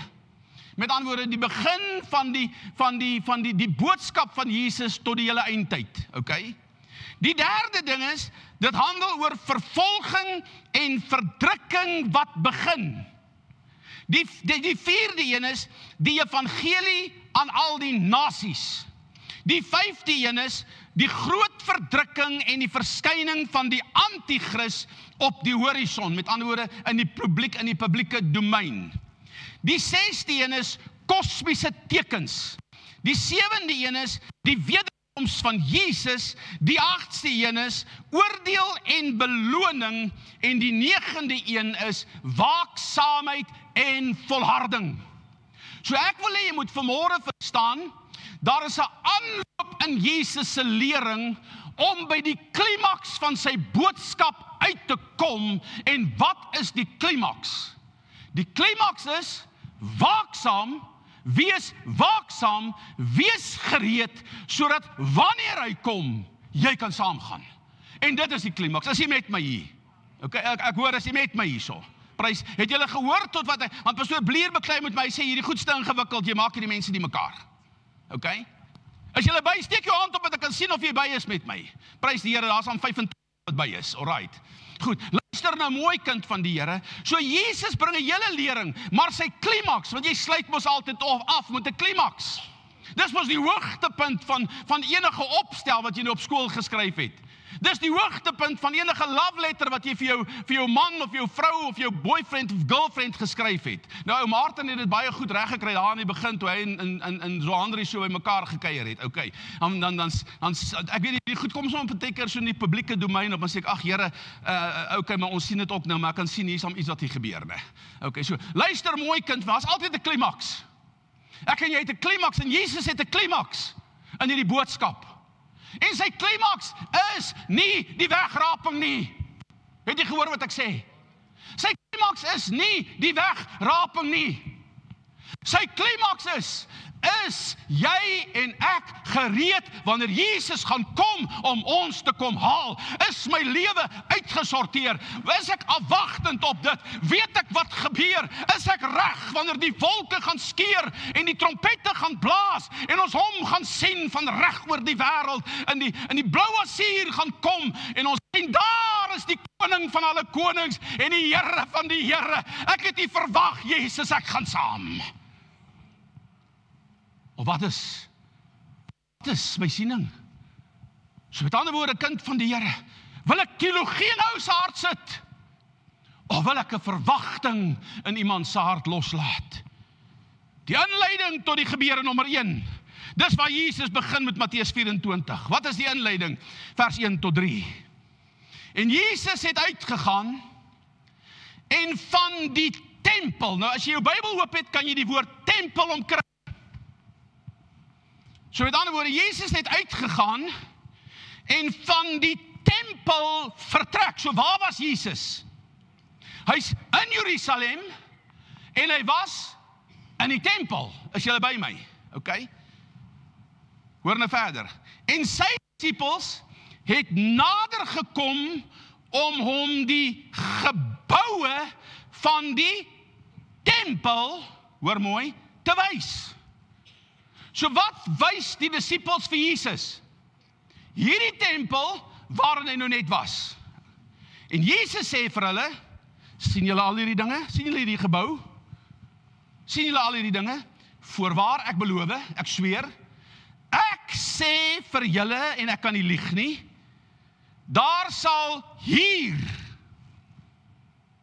Met ander woorde, die begin van die boodskap van Jesus tot die hele eindtyd, okay? Die derde ding is, dit handel oor vervolging en verdrukking wat begin. Die vierde een is, die evangelie aan al die nasies. Die vyfde een is, die groot verdrukking en die verskyning van die antichrist op die horison, met ander woorde, in die publieke domein. Die sesde een is, kosmiese tekens. Die sewende een is, die wederkoms van Jesus. Die agtste een is, oordeel en beloning. En die negende een is, waaksaamheid en volharding. So ek wil hê jy moet vanmôre verstaan, daar is 'n aanloop in Jesus se lering om by die klimaks van sy boodskap uit te kom. En wat is die klimaks? Die klimaks is waaksaam, wees gereed, sodat wanneer hy kom, jy kan saamgaan. En dit is die klimaks. Is jy met my hier? Okay, ek hoor, is jy met my hierso? Prys, het julle gehoor tot wat hy, want pastoor Blier beklei met my, sê hierdie goedste ingewikkeld, jy maak hierdie mense die mekaar. Okay? As jy by, steek jou hand op dat ek kan sien of jy by is met my. Prys die Here, daar's aan 25 wat by is. Alright. Goed, luister nou mooi kind van die Here. So Jesus bring 'n hele lering, maar sy klimaks, want jy sluit mos altyd af met 'n klimaks. Dis mos die hoogtepunt van enige opstel wat jy nou op skool geskryf het. Dis die hoogtepunt van enige love letter wat jy vir jou man of jou vrou of jou boyfriend of girlfriend geskryf het. Nou, Martin het dit baie goed reg gekry daar aan die begin toe hy in Zoandrie so by mekaar gekuier het. Okay. Dan ek weet nie, goed kom so 'n partykeer so in die publieke domein op, dan sê ek, ag Here, okay, maar ons sien dit ook nou, maar ek kan sien hier's iets wat hier gebeur, né? Okay, so luister mooi kind, daar's altyd 'n klimaks. Ek en jy het 'n klimaks en Jesus het 'n klimaks in hierdie boodskap. En sy klimaks is nie die wegraping nie. Het jy gehoor wat ek sê? Sy klimaks is nie die wegraping nie. Sy klimaks is jy en ek gereed wanneer Jesus gaan kom om ons te kom haal? Is my lewe uitgesorteer? Is ek afwagtend op dit? Weet ek wat gebeur? Is ek reg wanneer die wolke gaan skeer en die trompette gaan blaas en ons hom gaan sien van reg oor die wêreld in die blou asier gaan kom en ons sien daar is die koning van alle konings en die Here van die Here. Ek het nie verwag, Jesus, ek gaan saam. Of wat is my siening? So met ander woorde, kind van die Here, wil ek teologie in ou se hart sit? Of wil ek 'n verwagting in iemand se hart loslaat? Die inleiding tot die gebeure nommer 1. Dis waar Jesus begin met Matteus 24. Wat is die inleiding? Vers 1 tot 3. En Jesus het uitgegaan en van die tempel, nou as jy jou Bybel oop het, kan jy die woord tempel omkry. So met ander woorde, Jesus het uitgegaan en van die tempel vertrek. So waar was Jesus? Hy's in Jerusalem en hy was in die tempel. Is julle by my? Okay? Hoor nou verder. En sy disippels het nader gekom om hom die geboue van die tempel, hoor mooi, te wys. So wat wys die disippels vir Jesus? Hierdie tempel waarin hy nou net was. En Jesus sê vir hulle, sien julle al hierdie dinge? Sien julle hierdie gebou? Sien julle al hierdie dinge? Voorwaar, ek beloof, ek sweer, ek sê vir julle, en ek kan nie lieg nie, daar sal hier,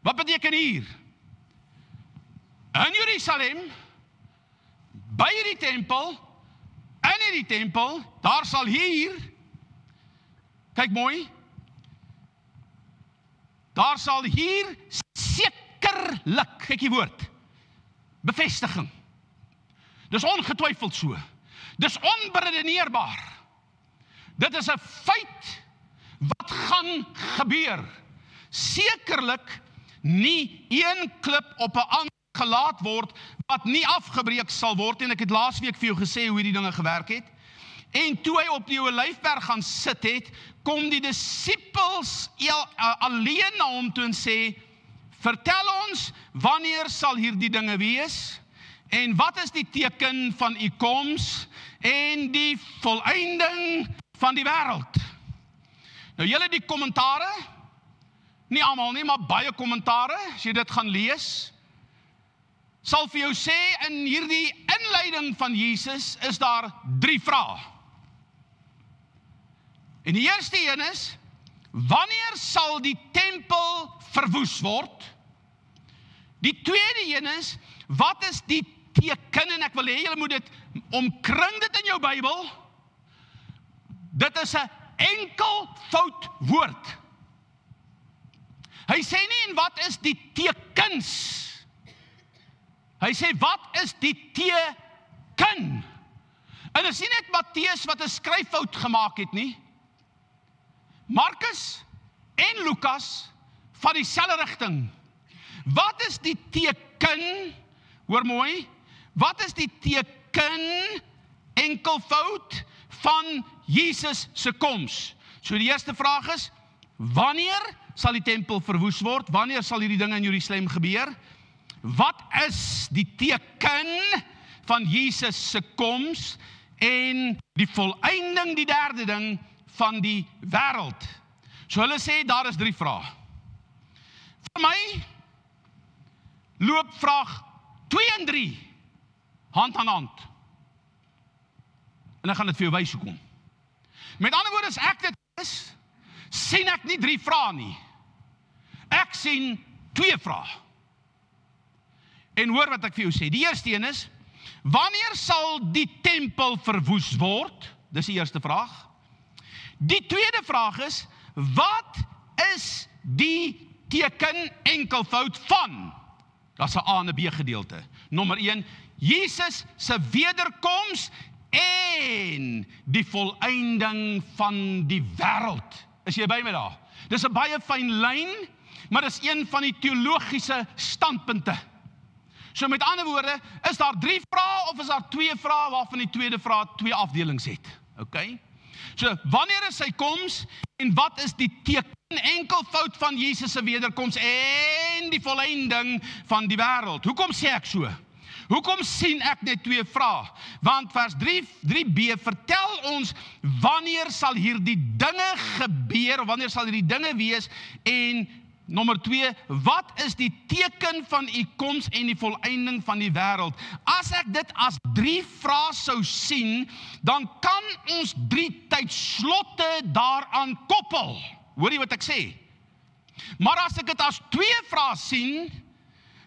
wat beteken hier? In Jerusalem, by die tempel, in hierdie tempel, daar sal hier, kyk mooi, daar sal hier sekerlik, kyk die woord, bevestiging. Dis ongetwyfeld so. Dis onberedeneerbaar. Dit is 'n feit wat gaan gebeur. Sekerlik nie een klip op 'n ander gelaat word wat nie afgebreek sal word, en ek het laasweek vir jou gesê hoe hierdie dinge gewerk het. En toe hy op die Olyfberg gaan sit het, kom die disippels alleen na hom toe en sê, vertel ons, wanneer sal hierdie dinge wees? En wat is die teken van u koms en die volëinding van die wêreld? Nou julle die kommentare, nie almal nie, maar baie kommentare, as jy dit gaan lees, sal vir jou sê, in hierdie inleiding van Jesus is daar 3 vrae. En die eerste een is, wanneer sal die tempel verwoes word? Die tweede een is, wat is die teken? En ek wil hê julle moet dit omkring dit in jou Bybel. Dit is 'n enkelvoud woord. Hy sê nie, en wat is die tekens? Hy sê, wat is die teken? En dit is nie net Matteus wat 'n skryffout gemaak het nie. Markus en Lukas van dieselfde rigting. Wat is die teken? Hoor mooi. Wat is die teken enkelvoud van Jesus se koms? So die eerste vraag is, wanneer sal die tempel verwoes word? Wanneer sal hierdie dinge in Jerusalem gebeur? Wat is die teken van Jesus se koms en die volëinding, die derde ding, van die wêreld? So hulle sê, daar is 3 vrae. Vir my loop vraag 2 en 3 hand aan hand. En ek gaan dit vir jou wys hoekom. Met ander woorde, as ek dit is, sien ek nie 3 vrae nie. Ek sien 2 vrae. En hoor wat ek vir jou sê. Die eerste een is, wanneer sal die tempel verwoes word? Dis die eerste vraag. Die tweede vraag is, wat is die teken enkelvoud van? Dat is 'n A en 'n B gedeelte. Nommer 1, Jesus se wederkoms en die volëinding van die wêreld. Is jy by my daar? Dis 'n baie fyn lyn, maar dis een van die teologiese standpunte. So met ander woorde, is daar 3 vrae of is daar 2 vrae waarvan die tweede vraag 2 afdelings het? Okay? So, wanneer is sy koms en wat is die teken enkelvoud van Jesus se wederkoms en die volëinding van die wêreld? Hoekom sê ek so? Hoekom sien ek net 2 vrae? Want vers 3b vertel ons wanneer sal hierdie dinge gebeur, of wanneer sal hierdie dinge wees, en nommer 2, wat is die teken van u koms en die volëinding van die wêreld? As ek dit as 3 vrae sou sien, dan kan ons 3 tydslotte daaraan koppel. Hoor jy wat ek sê? Maar as ek dit as 2 vrae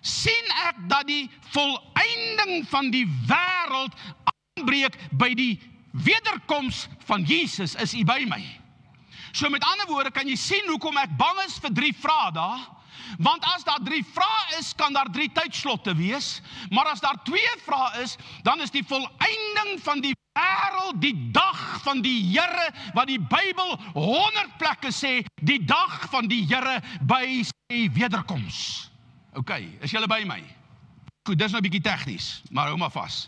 sien ek dat die volëinding van die wêreld aanbreek by die wederkoms van Jesus. Is u by my? So met ander woorde kan jy sien hoekom ek bang is vir 3 vrae daar, want as daar 3 vrae is, kan daar 3 tydslotte wees, maar as daar 2 vrae is, dan is die volëinding van die wêreld die dag van die Here, wat die Bybel 100 plekke sê, die dag van die Here by sy wederkoms. Okay, is julle by my? Goed, dis nou 'n bietjie tegnies, maar hou maar vas.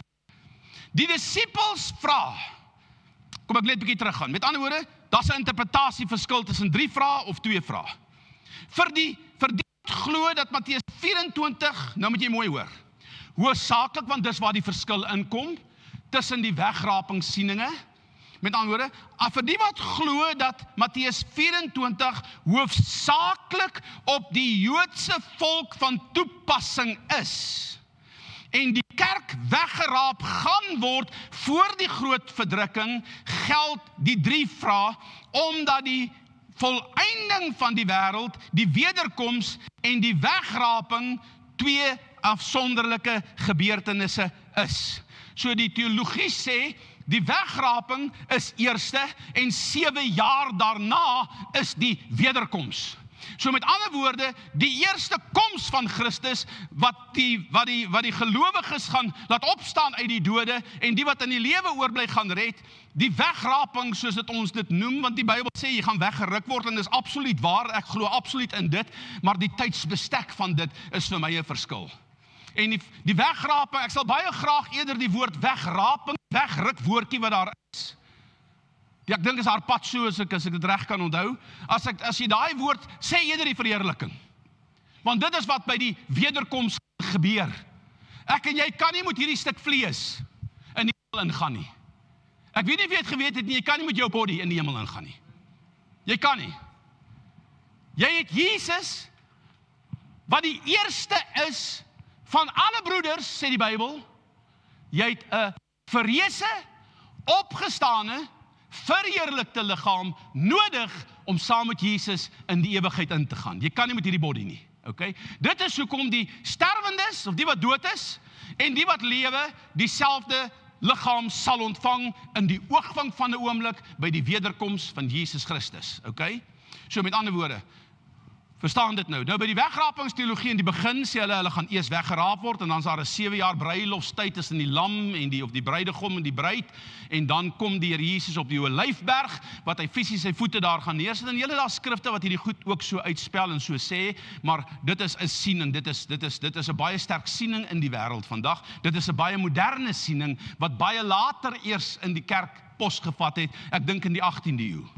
Die disippels vra, kom ek net 'n bietjie teruggaan. Met ander woorde, daar's 'n interpretasieverskil tussen 3 vrae of 2 vrae. Vir die wat glo dat Matteus 24, nou moet jy mooi hoor, hoofsaaklik, want dis waar die verskil inkom, tussen die wegrapingssieninge, met ander woorde, vir die wat glo dat Matteus 24 hoofsaaklik op die Joodse volk van toepassing is, en die kerk weggeraap gaan word voor die groot verdrukking, geld die 3 vrae, omdat die volëinding van die wêreld, die wederkoms en die wegraping 2 afsonderlike gebeurtenisse is. So die teologie sê, die wegraping is eerste en 7 jaar daarna is die wederkoms. So met ander woorde, die eerste koms van Christus, wat die gelowiges gaan laat opstaan uit die dode, en die wat in die lewe oorbly gaan red, die wegraping, soos dit ons dit noem, want die Bybel sê, jy gaan weggeruk word, en dis absoluut waar, ek glo absoluut in dit, maar die tydsbestek van dit is vir my 'n verskil. En die wegraping, ek sal baie graag eerder die woord wegraping, wegruk woordjie wat daar is, Ek dink is harpazo as ek dit reg kan onthou. As jy daai woord sê eerder die verheerliking. Want dit is wat by die wederkoms gebeur. Ek en jy kan nie met hierdie stuk vlees in die hemel ingaan nie. Ek weet nie of jy het geweet het nie, jy kan nie met jou body in die hemel ingaan nie. Jy kan nie. Jy het Jesus, wat die eerste is van alle broeders, sê die Bybel. Jy het 'n verreëse, opgestane, verheerlikte liggaam nodig om saam met Jesus in die ewigheid in te gaan. Jy kan nie met hierdie body nie. Okay? Dit is hoekom die sterwendes, of die wat dood is, en die wat lewe, dieselfde liggaam sal ontvang in die oogwink van 'n oomblik by die wederkoms van Jesus Christus. Okay? So met ander woorde, verstaan dit nou. Nou by die wegrapingsteologie in die begin sê hulle gaan eers weggeraap word en dan is daar 'n 7 jaar bruilofstyd tussen die lam en die bruidegom en die bruid en dan kom die Here Jesus op die Olyfberg wat hy fisies sy voete daar gaan neersit en julle daar skrifte wat hierdie goed ook so uitspel en so sê, maar dit is 'n siening, dit is 'n baie sterk siening in die wêreld vandag. Dit is 'n baie moderne siening wat baie later eers in die kerk posgevat het, ek dink in die 18de eeu.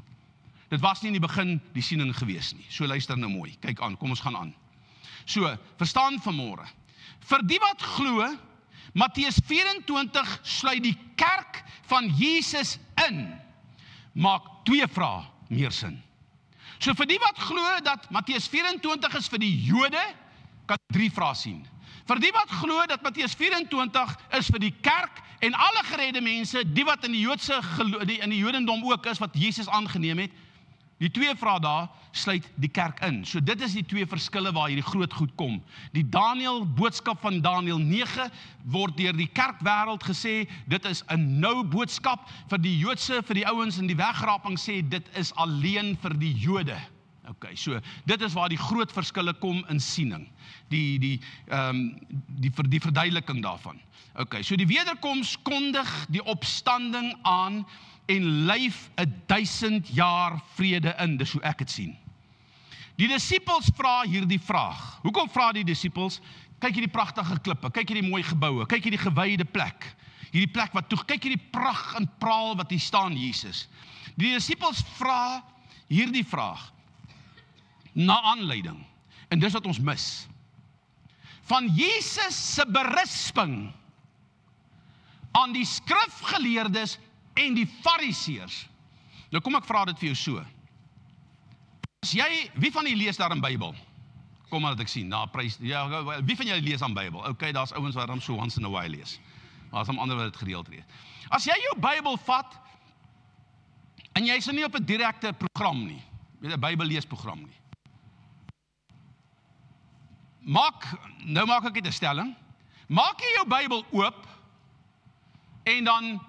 Dit was nie in die begin die siening gewees nie. So luister nou mooi. Kyk aan, kom ons gaan aan. So, verstaan vanmôre. Vir die wat glo, Matteus 24 sluit die kerk van Jesus in. Maak 2 vrae meer sin. So vir die wat glo dat Matteus 24 is vir die Jode, kan 3 vrae sien. Vir die wat glo dat Matteus 24 is vir die kerk en alle geredde mense, die wat in die Jodendom ook is wat Jesus aangeneem het, die 2 vrae daar sluit die kerk in. So dit is die 2 verskille waar hierdie groot goed kom. Die boodskap van Daniël 9 word deur die kerkwêreld gesê, dit is 'n nou boodskap vir die Joodse, vir die ouens in die wegraping sê, dit is alleen vir die Jode. Okay, so dit is waar die groot verskille kom in siening. Die verduideliking daarvan. Okay, so die wederkoms kondig die opstanding aan en lyf 1000 jaar vrede in, dis hoe ek het sien. Die disippels vra hierdie vraag. Hoekom vra die disippels? Kyk hierdie pragtige klippe, kyk hierdie mooi geboue, kyk hierdie gewyde plek. Hierdie plek wat toe, kyk hierdie pragt en praal wat hier staan Jesus. Die disippels vra hierdie vraag na aanleiding, en dis wat ons mis, van Jesus se berisping aan die skrifgeleerdes en die fariseërs. Nou kom ek vra dit vir jou so. As jy, wie van julle lees daar in Bybel? Kom maar dat ek sien, wie van julle lees aan Bybel? Okay, daar's ouens wat dan so once in a while lees. Maar daar's ander wat dit gereeld lees. As jy jou Bybel vat, en jy is nie op 'n direkte program nie, 'n Bybelleesprogram nie. Nou maak ek dit 'n stelling. Maak jy jou Bybel oop, en dan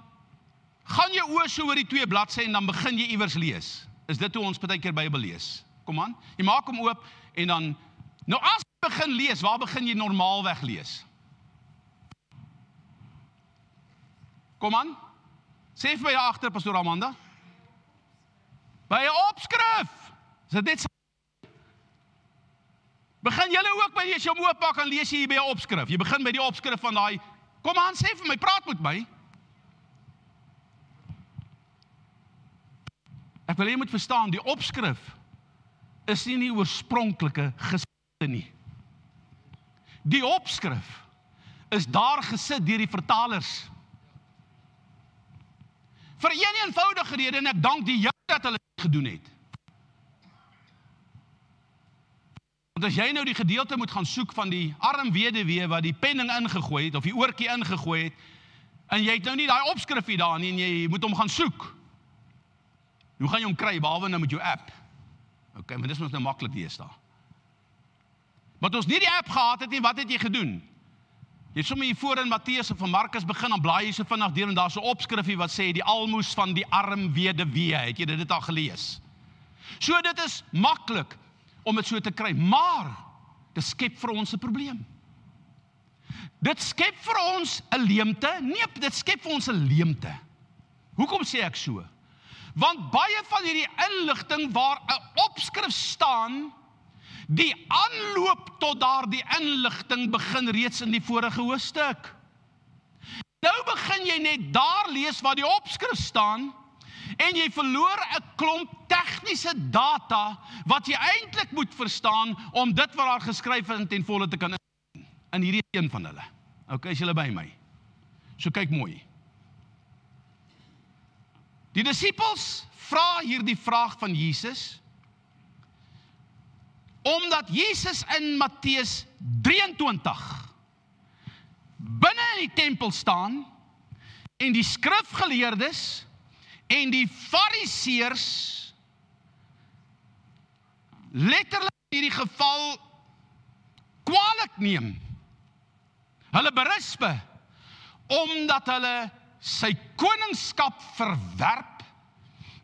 gaan jy oor so oor die 2 bladsye en dan begin jy iewers lees. Is dit hoe ons baie keer Bybel lees? Kom aan, jy maak hom oop en dan, nou as jy begin lees, waar begin jy normaalweg lees? Kom aan, sê vir my daar agter, Pastoor Amanda. By 'n opskrif. Is dit net begin julle ook by as jy hom ooppak en lees jy hier by 'n opskrif. Jy begin by die opskrif van daai, kom aan, sê vir my, praat met my. Ek wil jy moet verstaan, die opskrif is nie die oorspronklike geskrifte nie. Die opskrif is daar gesit deur die vertalers. Vir een eenvoudige rede, en ek dank die Here dat hulle dit gedoen het. Want as jy nou die gedeelte moet gaan soek van die arm weduwee wat die penning ingegooi het, of die oortjie ingegooi het, en jy het nou nie daai opskrif hier daar nie, en jy moet hom gaan soek. Hoe gaan jy hom kry, behalwe nou met jou app? Okay, maar dis mos nou maklik wees daar. Maar ons nie die app gehad het nie, wat het jy gedoen? Jy het sommer hier voor in Matteus of van Markus begin, dan blaai jy so vinnig deur en daar's 'n opskrifie wat sê die almoes van die arm weduwee. Het jy dit al gelees? So dit is maklik om dit so te kry, maar dit skep vir ons 'n probleem. Dit skep vir ons 'n leemte. Nee, dit skep vir ons 'n leemte. Hoekom sê ek so? Want baie van hierdie inligting waar 'n opskrif staan, die aanloop tot daardie inligting begin reeds in die vorige hoofstuk. Nou begin jy net daar lees waar die opskrif staan, En jy verloor 'n klomp tegniese data wat jy eintlik moet verstaan om dit wat daar geskryf is ten volle te kan insien. En hierdie is een van hulle. Okay, is julle by my? So kyk mooi. Die disippels vra hierdie vraag van Jesus, omdat Jesus in Matteus 23 binne in die tempel staan en die skrifgeleerdes en die fariseërs letterlik in hierdie geval kwaadlik neem. Hulle berispe omdat hulle sy koningskap verwerp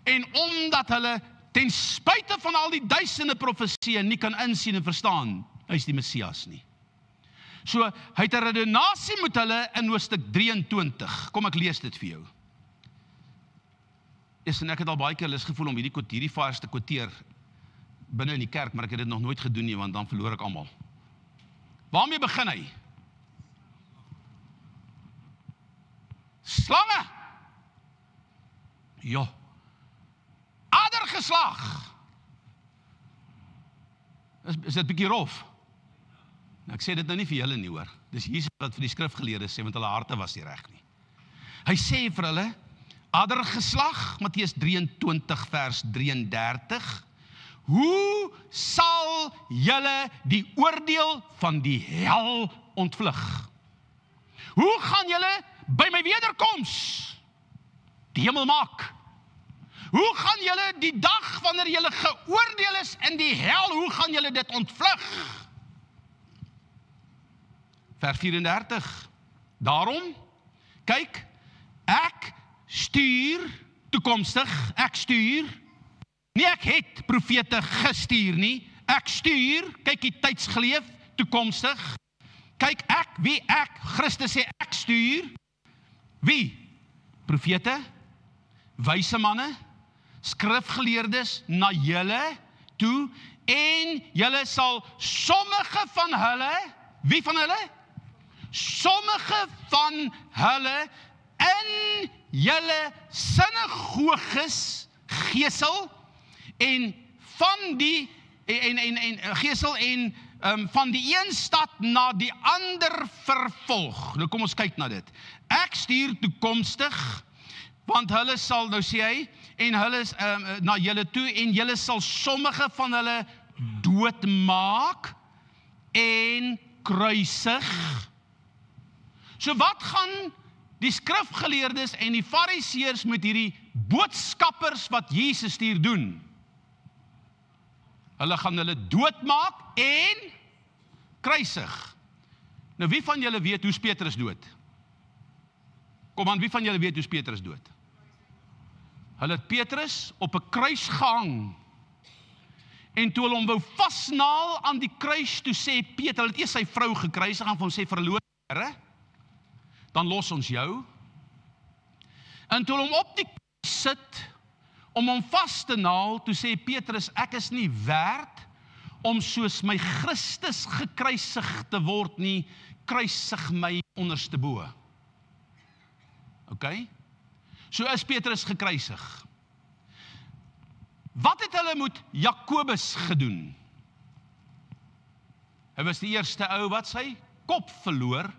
en omdat hulle ten spyte van al die duisende profesieë nie kan insien en verstaan, hy is die Messias nie. So, hy het 'n redenasie met hulle in hoofstuk 23. Kom ek lees dit vir jou. En ek het al baie keer lus gevoel om hierdie vers te quoteer binne in die kerk, maar ek het dit nog nooit gedoen nie, want dan verloor ek almal. Waarmee begin hy? Slange. Ja. Adergeslag. Is dit bietjie rof? Nou, ek sê dit nou nie vir julle nie hoor. Dis Jesus wat vir die skrifgeleerdes sê, want hulle harte was nie reg nie. Hy sê vir hulle, adergeslag, Matteus 23 vers 33, hoe sal julle die oordeel van die hel ontvlug? Hoe gaan julle by my wederkoms die hemel maak? Hoe gaan julle die dag wanneer julle geoordeel is in die hel, hoe gaan julle dit ontvlug? Vers 34, daarom, kyk, ek stuur toekomstig, nie ek het profete gestuur nie, ek stuur, kyk die tydsgeleef, toekomstig, kyk ek, wie ek, Christus sê ek stuur, wie? Profete, wyse manne, skrifgeleerdes na julle toe, en julle sal sommige van hulle, wie van hulle? Sommige van hulle in julle sinagoges gesel en van die gesel en van die een stad na die ander vervolg. Nou kom ons kyk na dit. Ek stuur toekomstig, want hulle sal, nou sê hy, en hulle is na julle toe, en julle sal sommige van hulle doodmaak en kruisig. So wat gaan die skrifgeleerdes en die fariseërs met hierdie boodskappers wat Jesus stuur doen? Hulle gaan hulle doodmaak en kruisig. Nou wie van julle weet hoe Petrus dood? Kom aan, wie van julle weet hoe Petrus dood? Hulle het Petrus op 'n kruis gehang. En toe hulle hom wou vasnaal aan die kruis, toe sê Petrus, hulle het eers sy vrou gekruisig en vir hom sê, verloor Here, dan los ons jou. En toe hulle hom op die kruis sit, om hom vas te naal, toe sê Petrus, ek is nie werd om soos my Christus gekruisig te word nie, kruisig my onderste bo. Okay? So is Petrus gekruisig. Wat het hulle met Jakobus gedoen? Hy was die eerste ou wat sy kop verloor.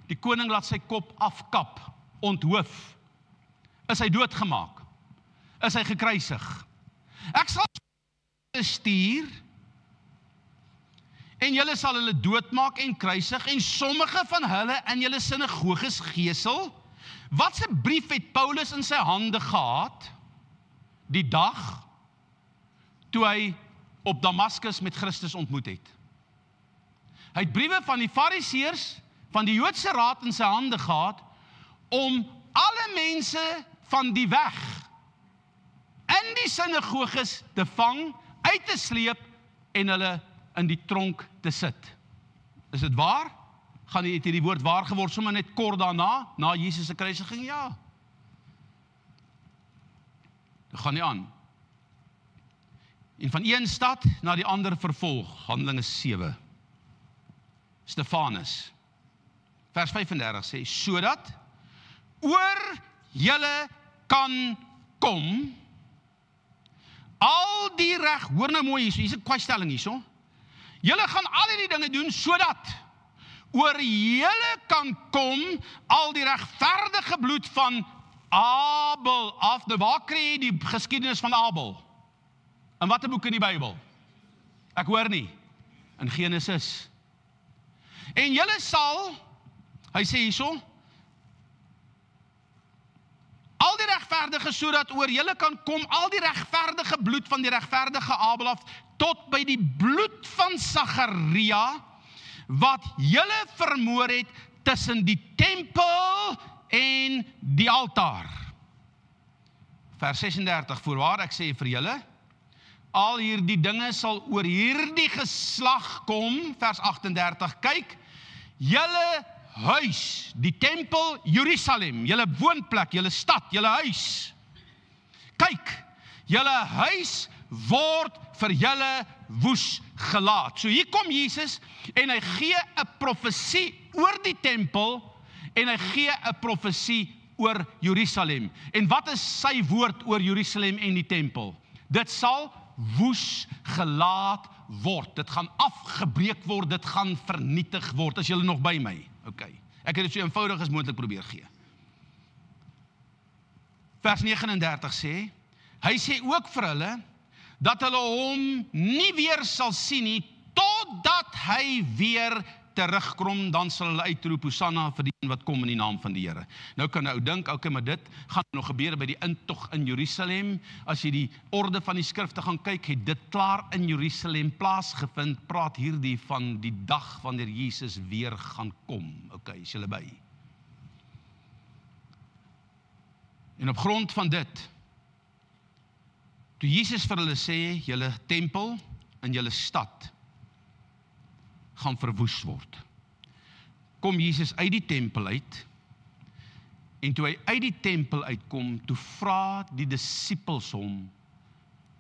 Die koning laat sy kop afkap, onthoof. Is hy doodgemaak? Is hy gekruisig? Ek sal stuur, en julle sal hulle doodmaak en kruisig, en sommige van hulle in julle sinagoges gesel. Wat 'n brief het Paulus in sy hande gehad, die dag, toe hy op Damaskus met Christus ontmoet het? Hy het briewe van die fariseërs, van die Joodse raad in sy hande gehad, om alle mense van die weg, in die sinagoges te vang, uit te sleep, en hulle in die tronk te sit. Is dit waar? Het hierdie woord waar geword, sommer net kort daarna, na Jesus se kruisiging? Ja. Dit gaan nie aan. En van een stad na die ander vervolg, Handelinge 7. Stefanus. Vers 35 sê, sodat oor julle kan kom, al die reg, hoor nou mooi hierso, hier is 'n kwytstelling hierso. Julle gaan al hierdie dinge doen sodat oor julle kan kom al die regverdige bloed van Abel af. Nou waar kry jy die geskiedenis van Abel? In watter boek in die Bybel? Ek hoor nie. In Genesis. En julle sal, hy sê hierso, al die regverdige sodat oor julle kan kom al die regverdige bloed van die regverdige Abel af tot by die bloed van Sagaria wat julle vermoor het tussen die tempel en die altaar. Vers 36, voorwaar ek sê vir julle, al hierdie dinge sal oor hierdie geslag kom, vers 38, kyk, julle huis, die tempel Jerusalem, julle woonplek, julle stad, julle huis, kyk, julle huis word vir julle woes gelaat. So hier kom Jesus en hy gee 'n profesie oor die tempel en hy gee 'n profesie oor Jerusalem. En wat is sy woord oor Jerusalem en die tempel? Dit sal woes gelaat word. Dit gaan afgebreek word, dit gaan vernietig word. As julle nog by my. Okay. Ek het dit so eenvoudig as moontlik probeer gee. Vers 39 sê, hy sê ook vir hulle, dat hulle hom nie weer sal sien nie, totdat hy weer terugkom, dan sal hulle uitroep, Hosanna vir die een wat kom in die naam van die Here. Nou kan nou dink, okay, maar dit gaan nog gebeur by die intog in Jerusalem. As jy die orde van die skrifte gaan kyk, het dit klaar in Jerusalem plaasgevind. Praat hierdie van die dag wanneer Jesus weer gaan kom. Okay, is julle by? En op grond van dit, toe Jesus vir hulle sê, julle tempel en julle stad gaan verwoes word. Kom Jesus uit die tempel uit, en toe hy uit die tempel uitkom, toe vra die disippels hom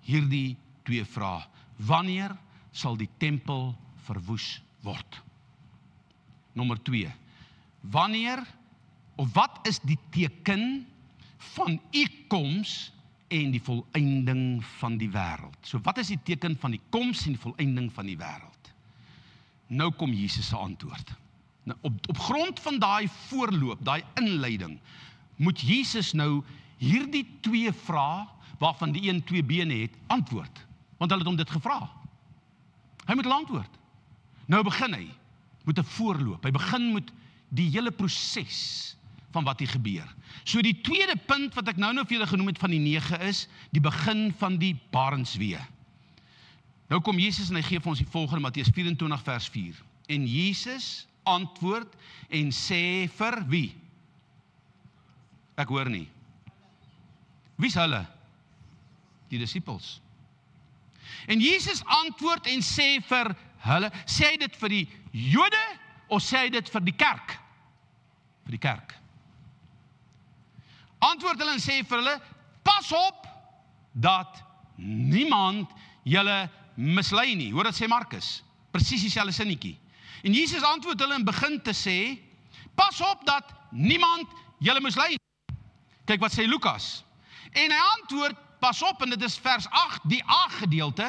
hierdie twee vrae. Wanneer sal die tempel verwoes word? Nommer 2. Wanneer, of wat is die teken van u koms en die volëinding van die wêreld? So wat is die teken van die koms en die volëinding van die wêreld? Nou kom Jesus se antwoord. Nou, op grond van daai voorloop, daai inleiding, moet Jesus nou hierdie twee vrae, waarvan die een 2 bene het, antwoord. Want hulle het hom dit gevra. Hy moet hulle antwoord. Nou begin hy met 'n voorloop. Hy begin met die hele proses van wat hier gebeur. So die tweede punt wat ek nou vir julle genoem het van die 9 is, die begin van die barenswee. Nou kom Jesus en hy gee vir ons die volgende, Matteus 24 vers 4. En Jesus antwoord en sê vir wie? Ek hoor nie. Wie's hulle? Die disippels. En Jesus antwoord en sê vir hulle, sê hy dit vir die Jode of sê hy dit vir die kerk? Vir die kerk. Antwoord hulle en sê vir hulle, pas op dat niemand julle mislei nie. Hoor wat sê Markus? Presies dieselfde sinnetjie. En Jesus antwoord hulle en begin te sê, pas op dat niemand julle mislei nie. Kyk wat sê Lukas. En hy antwoord, pas op, en dit is vers 8, die A-gedeelte.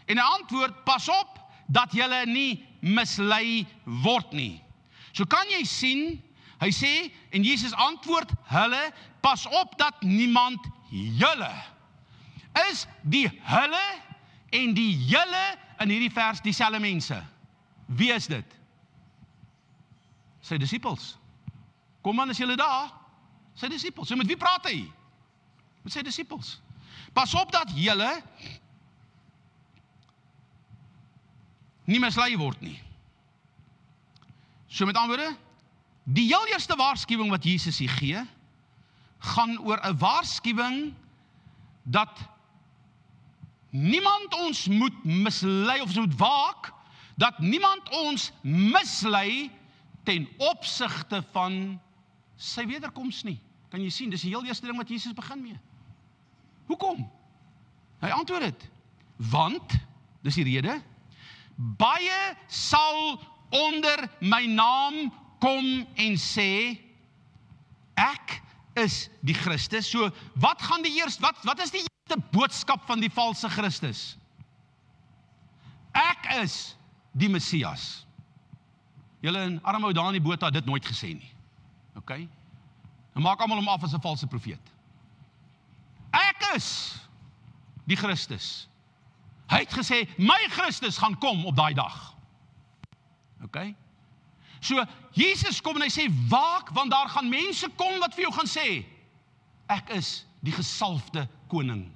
En hy antwoord, pas op dat julle nie mislei word nie. So kan jy sien, hy sê, en Jesus antwoord hulle, pas op dat niemand julle. Is die hulle en die julle in hierdie vers dieselfde mense? Wie is dit? Sy disippels. Kom aan, as julle daar, sy disippels. So met wie praat hy? Met sy disippels. Pas op dat julle nie mislei word nie. So met ander woorde, die heel eerste waarskuwing wat Jesus hier gee, gaan oor 'n waarskuwing dat niemand ons moet mislei, of ons moet waak, dat niemand ons mislei ten opsigte van sy wederkoms nie. Kan jy sien, dis die heel eerste ding wat Jesus begin mee. Hoekom? Hy antwoord dit. Want, dis die rede, baie sal onder my naam kom en sê, ek is die Christus. So, wat is die eerste boodskap van die valse Christus? Ek is die Messias. Julle in armhou daar in die boot het dit nooit gesê nie. OK? Dan maak almal hom af as 'n valse profeet. Ek is die Christus. Hy het gesê, my Christus gaan kom op daai dag. OK? So, Jesus kom en hy sê, waak, want daar gaan mense kom wat vir jou gaan sê, ek is die gesalfde koning.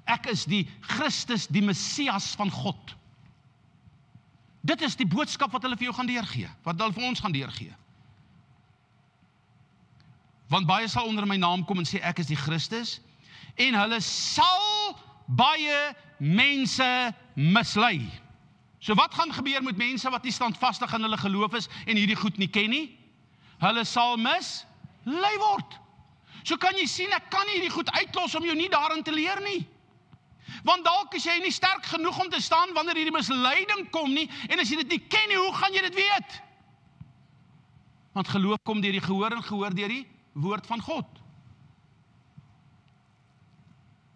Ek is die Christus, die Messias van God. Dit is die boodskap wat hulle vir jou gaan deurgee, wat hulle vir ons gaan deurgee. Want baie sal onder my naam kom en sê, ek is die Christus, en hulle sal baie mense mislei. So wat gaan gebeur met mense wat nie standvastig in hulle geloof is en hierdie goed nie ken nie? Hulle sal mislei word. So kan jy sien, ek kan nie hierdie goed uitlos om jou nie daarin te leer nie. Want dalk is jy nie sterk genoeg om te staan wanneer hierdie misleiding kom nie, en as jy dit nie ken nie, hoe gaan jy dit weet? Want geloof kom deur die gehoor en gehoor deur die woord van God.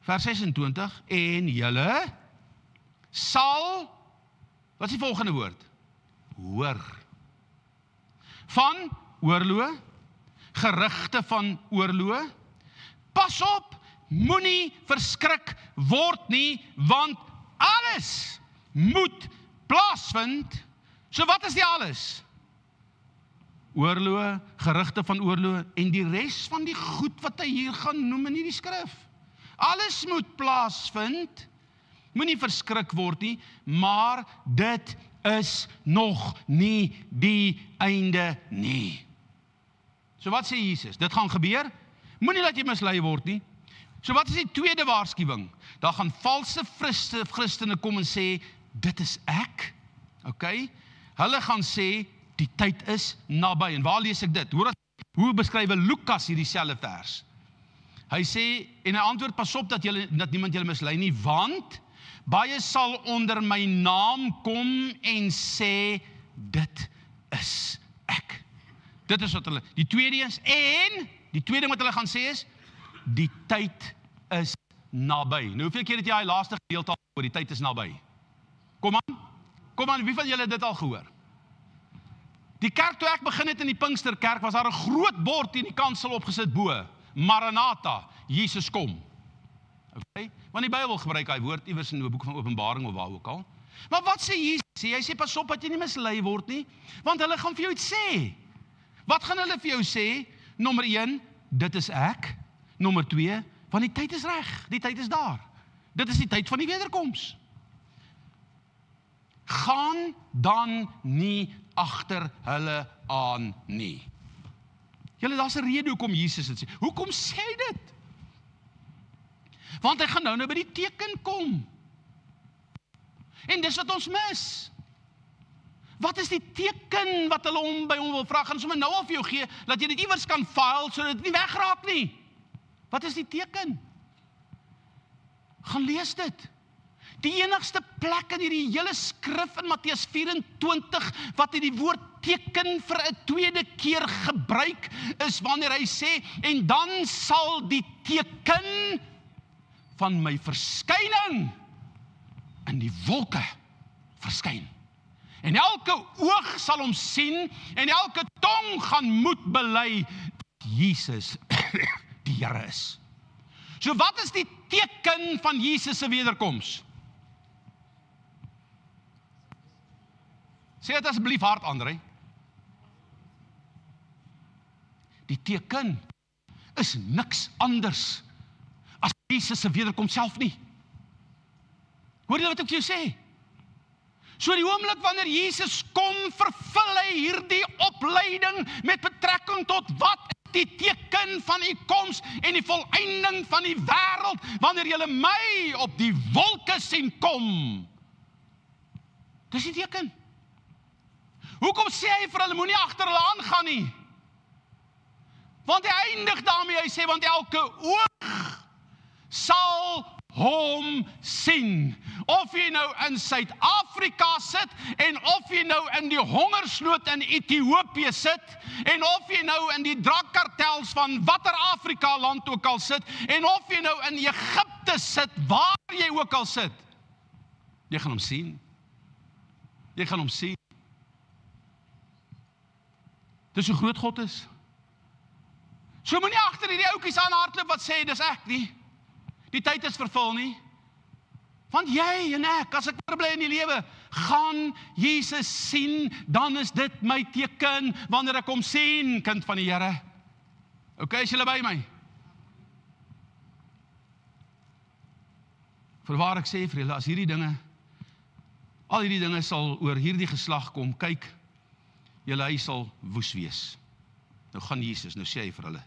Vers 26, en julle sal, wat is die volgende woord? Hoor. Van oorlog, gerugte van oorlog. Pas op, moenie verskrik word nie, want alles moet plaasvind. So wat is die alles? Oorlog, gerugte van oorlog, en die res van die goed wat hy hier gaan noem in hierdie skrif. Alles moet plaasvind, moenie verskrik word nie, maar dit is nog nie die einde nie. So wat sê Jesus? Dit gaan gebeur, moenie laat jy mislei word nie. So wat is die tweede waarskuwing? Daar gaan valse Christene kom en sê, dit is ek, OK? Hulle gaan sê, die tyd is naby. En waar lees ek dit? Hoe beskryf Lukas hierdie selfde vers? Hy sê, en hy antwoord, pas op dat niemand julle mislei nie, want baie sal onder my naam kom en sê, dit is ek. Dit is wat hulle, die tweede is, en die tweede wat hulle gaan sê is, die tyd is naby. Nou, hoeveel keer het jy die laaste gedeelte al gehoor, die tyd is naby? Kom aan, wie van julle het dit al gehoor? Die kerk toe ek begin het in die Pinksterkerk, was daar 'n groot bord in die kansel opgesit bo, Maranatha, Jesus kom. Okay? Want die Bybel gebruik hy woord iewers in die boek van Openbaring of waar ook al. Maar wat sê Jesus? Hy sê pas op dat jy nie mislei word nie, want hulle gaan vir jou iets sê. Wat gaan hulle vir jou sê? Nommer 1, dit is ek. Nommer 2, want die tyd is reg, die tyd is daar. Dit is die tyd van die wederkoms. Gaan dan nie agter hulle aan nie. Julle, daar's 'n rede hoekom Jesus dit sê. Hoekom sê hy dit? Want hy gaan nou by die teken kom. En dis wat ons mis. Wat is die teken wat hulle by hom wil vra? Gaan sommer nou al vir jou gee, dat jy dit iewers kan file, sodat dit nie wegraak nie. Wat is die teken? Gaan lees dit. Die enigste plek in hierdie hele skrif in Matteus 24, wat hy die woord teken vir 'n tweede keer gebruik, is wanneer hy sê, en dan sal die teken van my verskyning in die wolke verskyn. En elke oog sal hom sien, en elke tong gaan moet bely, dat Jesus die Here is. So wat is die teken van Jesus se wederkoms? Sê dit asseblief hard, André. Die teken is niks anders as Jesus se wederkoms self nie. Hoor jy wat ek vir jou sê? So die oomblik wanneer Jesus kom, vervul hy hierdie opleiding met betrekking tot wat is die teken van die koms en die volëinding van die wêreld, wanneer julle my op die wolke sien kom. Dis die teken. Hoekom sê hy vir hulle, moenie agter hulle aangaan nie? Want hy eindig daarmee, hy sê, want elke oog sal hom sien. Of jy nou in Suid-Afrika sit, en of jy nou in die hongersnood in Ethiopië sit, en of jy nou in die drakkartels van watter Afrika land ook al sit, en of jy nou in Egipte sit, waar jy ook al sit, jy gaan hom sien. Jy gaan hom sien. Dis hoe groot God is. So moenie agter hierdie ouetjies aan hardloop wat sê, dis ek nie. Die tyd is vervul nie. Want jy en ek, as ek oorbly in die lewe, gaan Jesus sien, dan is dit my teken, wanneer ek hom sien, kind van die Here. Okay, is julle by my? Voorwaar ek sê vir julle, as hierdie dinge, al hierdie dinge sal oor hierdie geslag kom, kyk, julle huis sal woes wees. Nou gaan Jesus, nou sê hy vir hulle,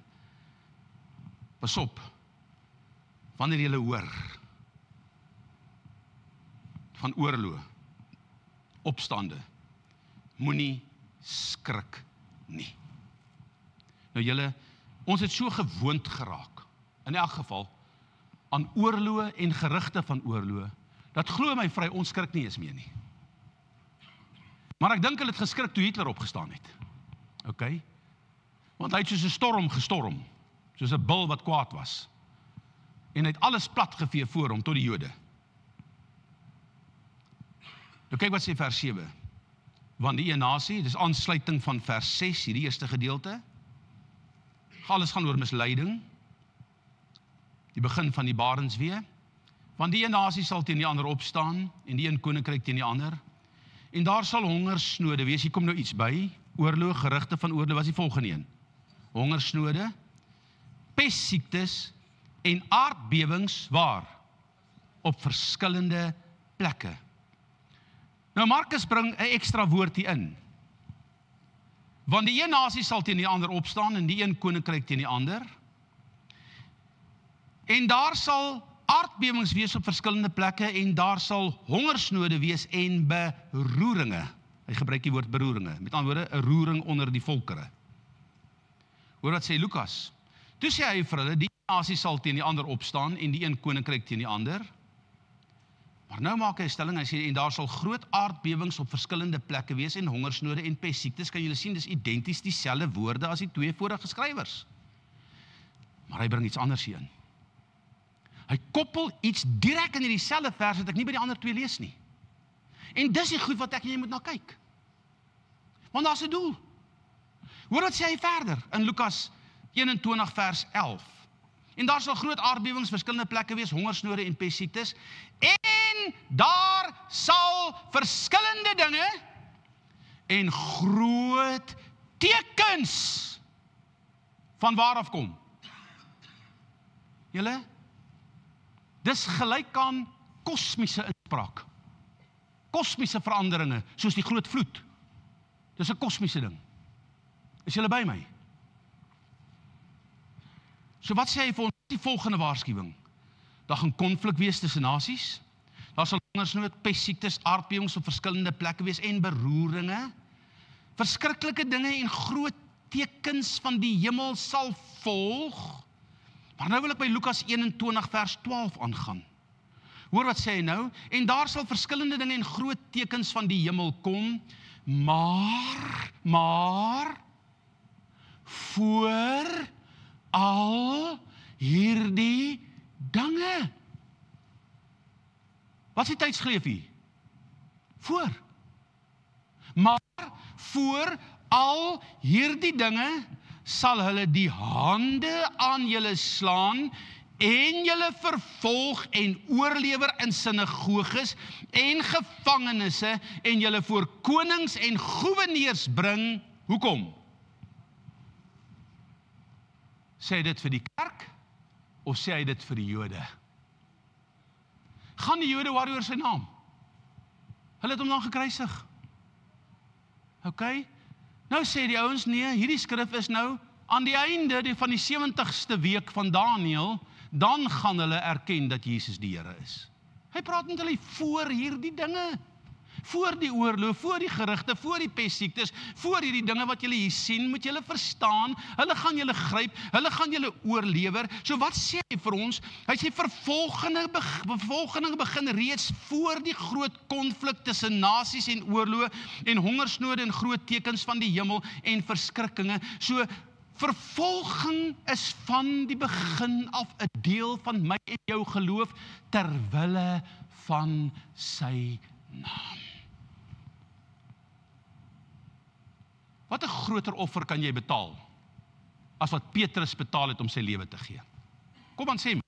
pas op, wanneer julle hoor van oorlog, opstande, moenie skrik nie. Nou julle, ons het so gewoond geraak, in elk geval, aan oorlog en gerugte van oorlog, dat glo my vry, ons skrik nie eens meer nie. Maar ek dink hulle het geskrik toe Hitler opgestaan het. Okay? Want hy het soos 'n storm gestorm, soos 'n bil wat kwaad was. En hy het alles platgevee voor hom, tot die Jode. Nou kyk wat sê vers 7. Want die een nasie, dis aansluiting van vers 6, hierdie eerste gedeelte. Alles gaan oor misleiding. Die begin van die barenswee. Want die een nasie sal teen die ander opstaan, en die een koninkryk teen die ander. En daar sal hongersnode wees, hier kom nou iets by, oorlog, gerugte van oorlog, was die volgende een. Hongersnode, pestsiektes en aardbewings, waar? Op verskillende plekke. Nou Markus bring 'n ekstra woord hier in. Want die een nasie sal teen die ander opstaan, en die een koninkryk teen die ander. En daar sal aardbewings wees op verskillende plekke, en daar sal hongersnode wees en beroeringe. Hy gebruik die woord beroeringe, met ander woorde, 'n roering onder die volkere. Hoor wat sê Lukas? Toe sê hy vir hulle, die nasie sal teen die ander opstaan, en die een koninkryk teen die ander. Maar nou maak hy 'n stelling, hy sê, en daar sal groot aardbewings op verskillende plekke wees, en hongersnode en pestsiektes. Kan julle sien, dis identies dieselfde woorde as die twee vorige skrywers. Maar hy bring iets anders hier in. Hy koppel iets direk in hierdie selfde vers wat ek nie by die ander twee lees nie. En dis die goed wat ek en jy moet na kyk. Want daar's 'n doel. Hoor wat sê hy verder in Lukas 21 vers 11. En daar sal groot aardbewings verskillende plekke wees, hongersnode en pestsiektes. En daar sal verskillende dinge en groot tekens van waar af kom. Julle? Dis gelyk aan kosmiese inspraak. Kosmiese veranderinge, soos die groot vloed. Dis 'n kosmiese ding. Is julle by my? So wat sê hy vir ons die volgende waarskuwing? Daar gaan konflik wees tussen nasies. Daar sal hongersnood, pestsiektes, aardbewings op verskillende plekke wees en beroeringe. Verskriklike dinge en groot tekens van die hemel sal volg. Maar nou wil ek by Lukas 21 vers 12 aangaan. Hoor wat sê hy nou? En daar sal verskillende dinge en groot tekens van die hemel kom, maar voor al hierdie dinge. Wat is die tydsgreep hier? Voor. Maar voor al hierdie dinge sal hulle die hande aan julle slaan en julle vervolg en oorlewer in sinagoges en gevangenisse en julle voor konings en goewerneurs bring. Hoekom? Sê hy dit vir die kerk of sê hy dit vir die Jode? Gaan die Jode worry oor sy naam? Hulle het hom dan gekruisig. OK? Nou sê die ouens, nee, hierdie skrif is nou aan die einde van die 70ste week van Daniël, dan gaan hulle erken dat Jesus die Here is. Hy praat met hulle voor hierdie dinge. Voor die oorlog, voor die gerugte, voor die pestsiektes, voor hierdie dinge wat julle hier sien, moet julle verstaan, hulle gaan julle gryp, hulle gaan julle oorlewer. So wat sê hy vir ons? Hy sê vervolging begin reeds voor die groot konflik tussen nasies en oorloë en hongersnode en groot tekens van die hemel en verskrikkinge. So vervolging is van die begin af 'n deel van my en jou geloof ter wille van sy naam. Wat 'n groter offer kan jy betaal as wat Petrus betaal het om sy lewe te gee? Kom aan, sê my.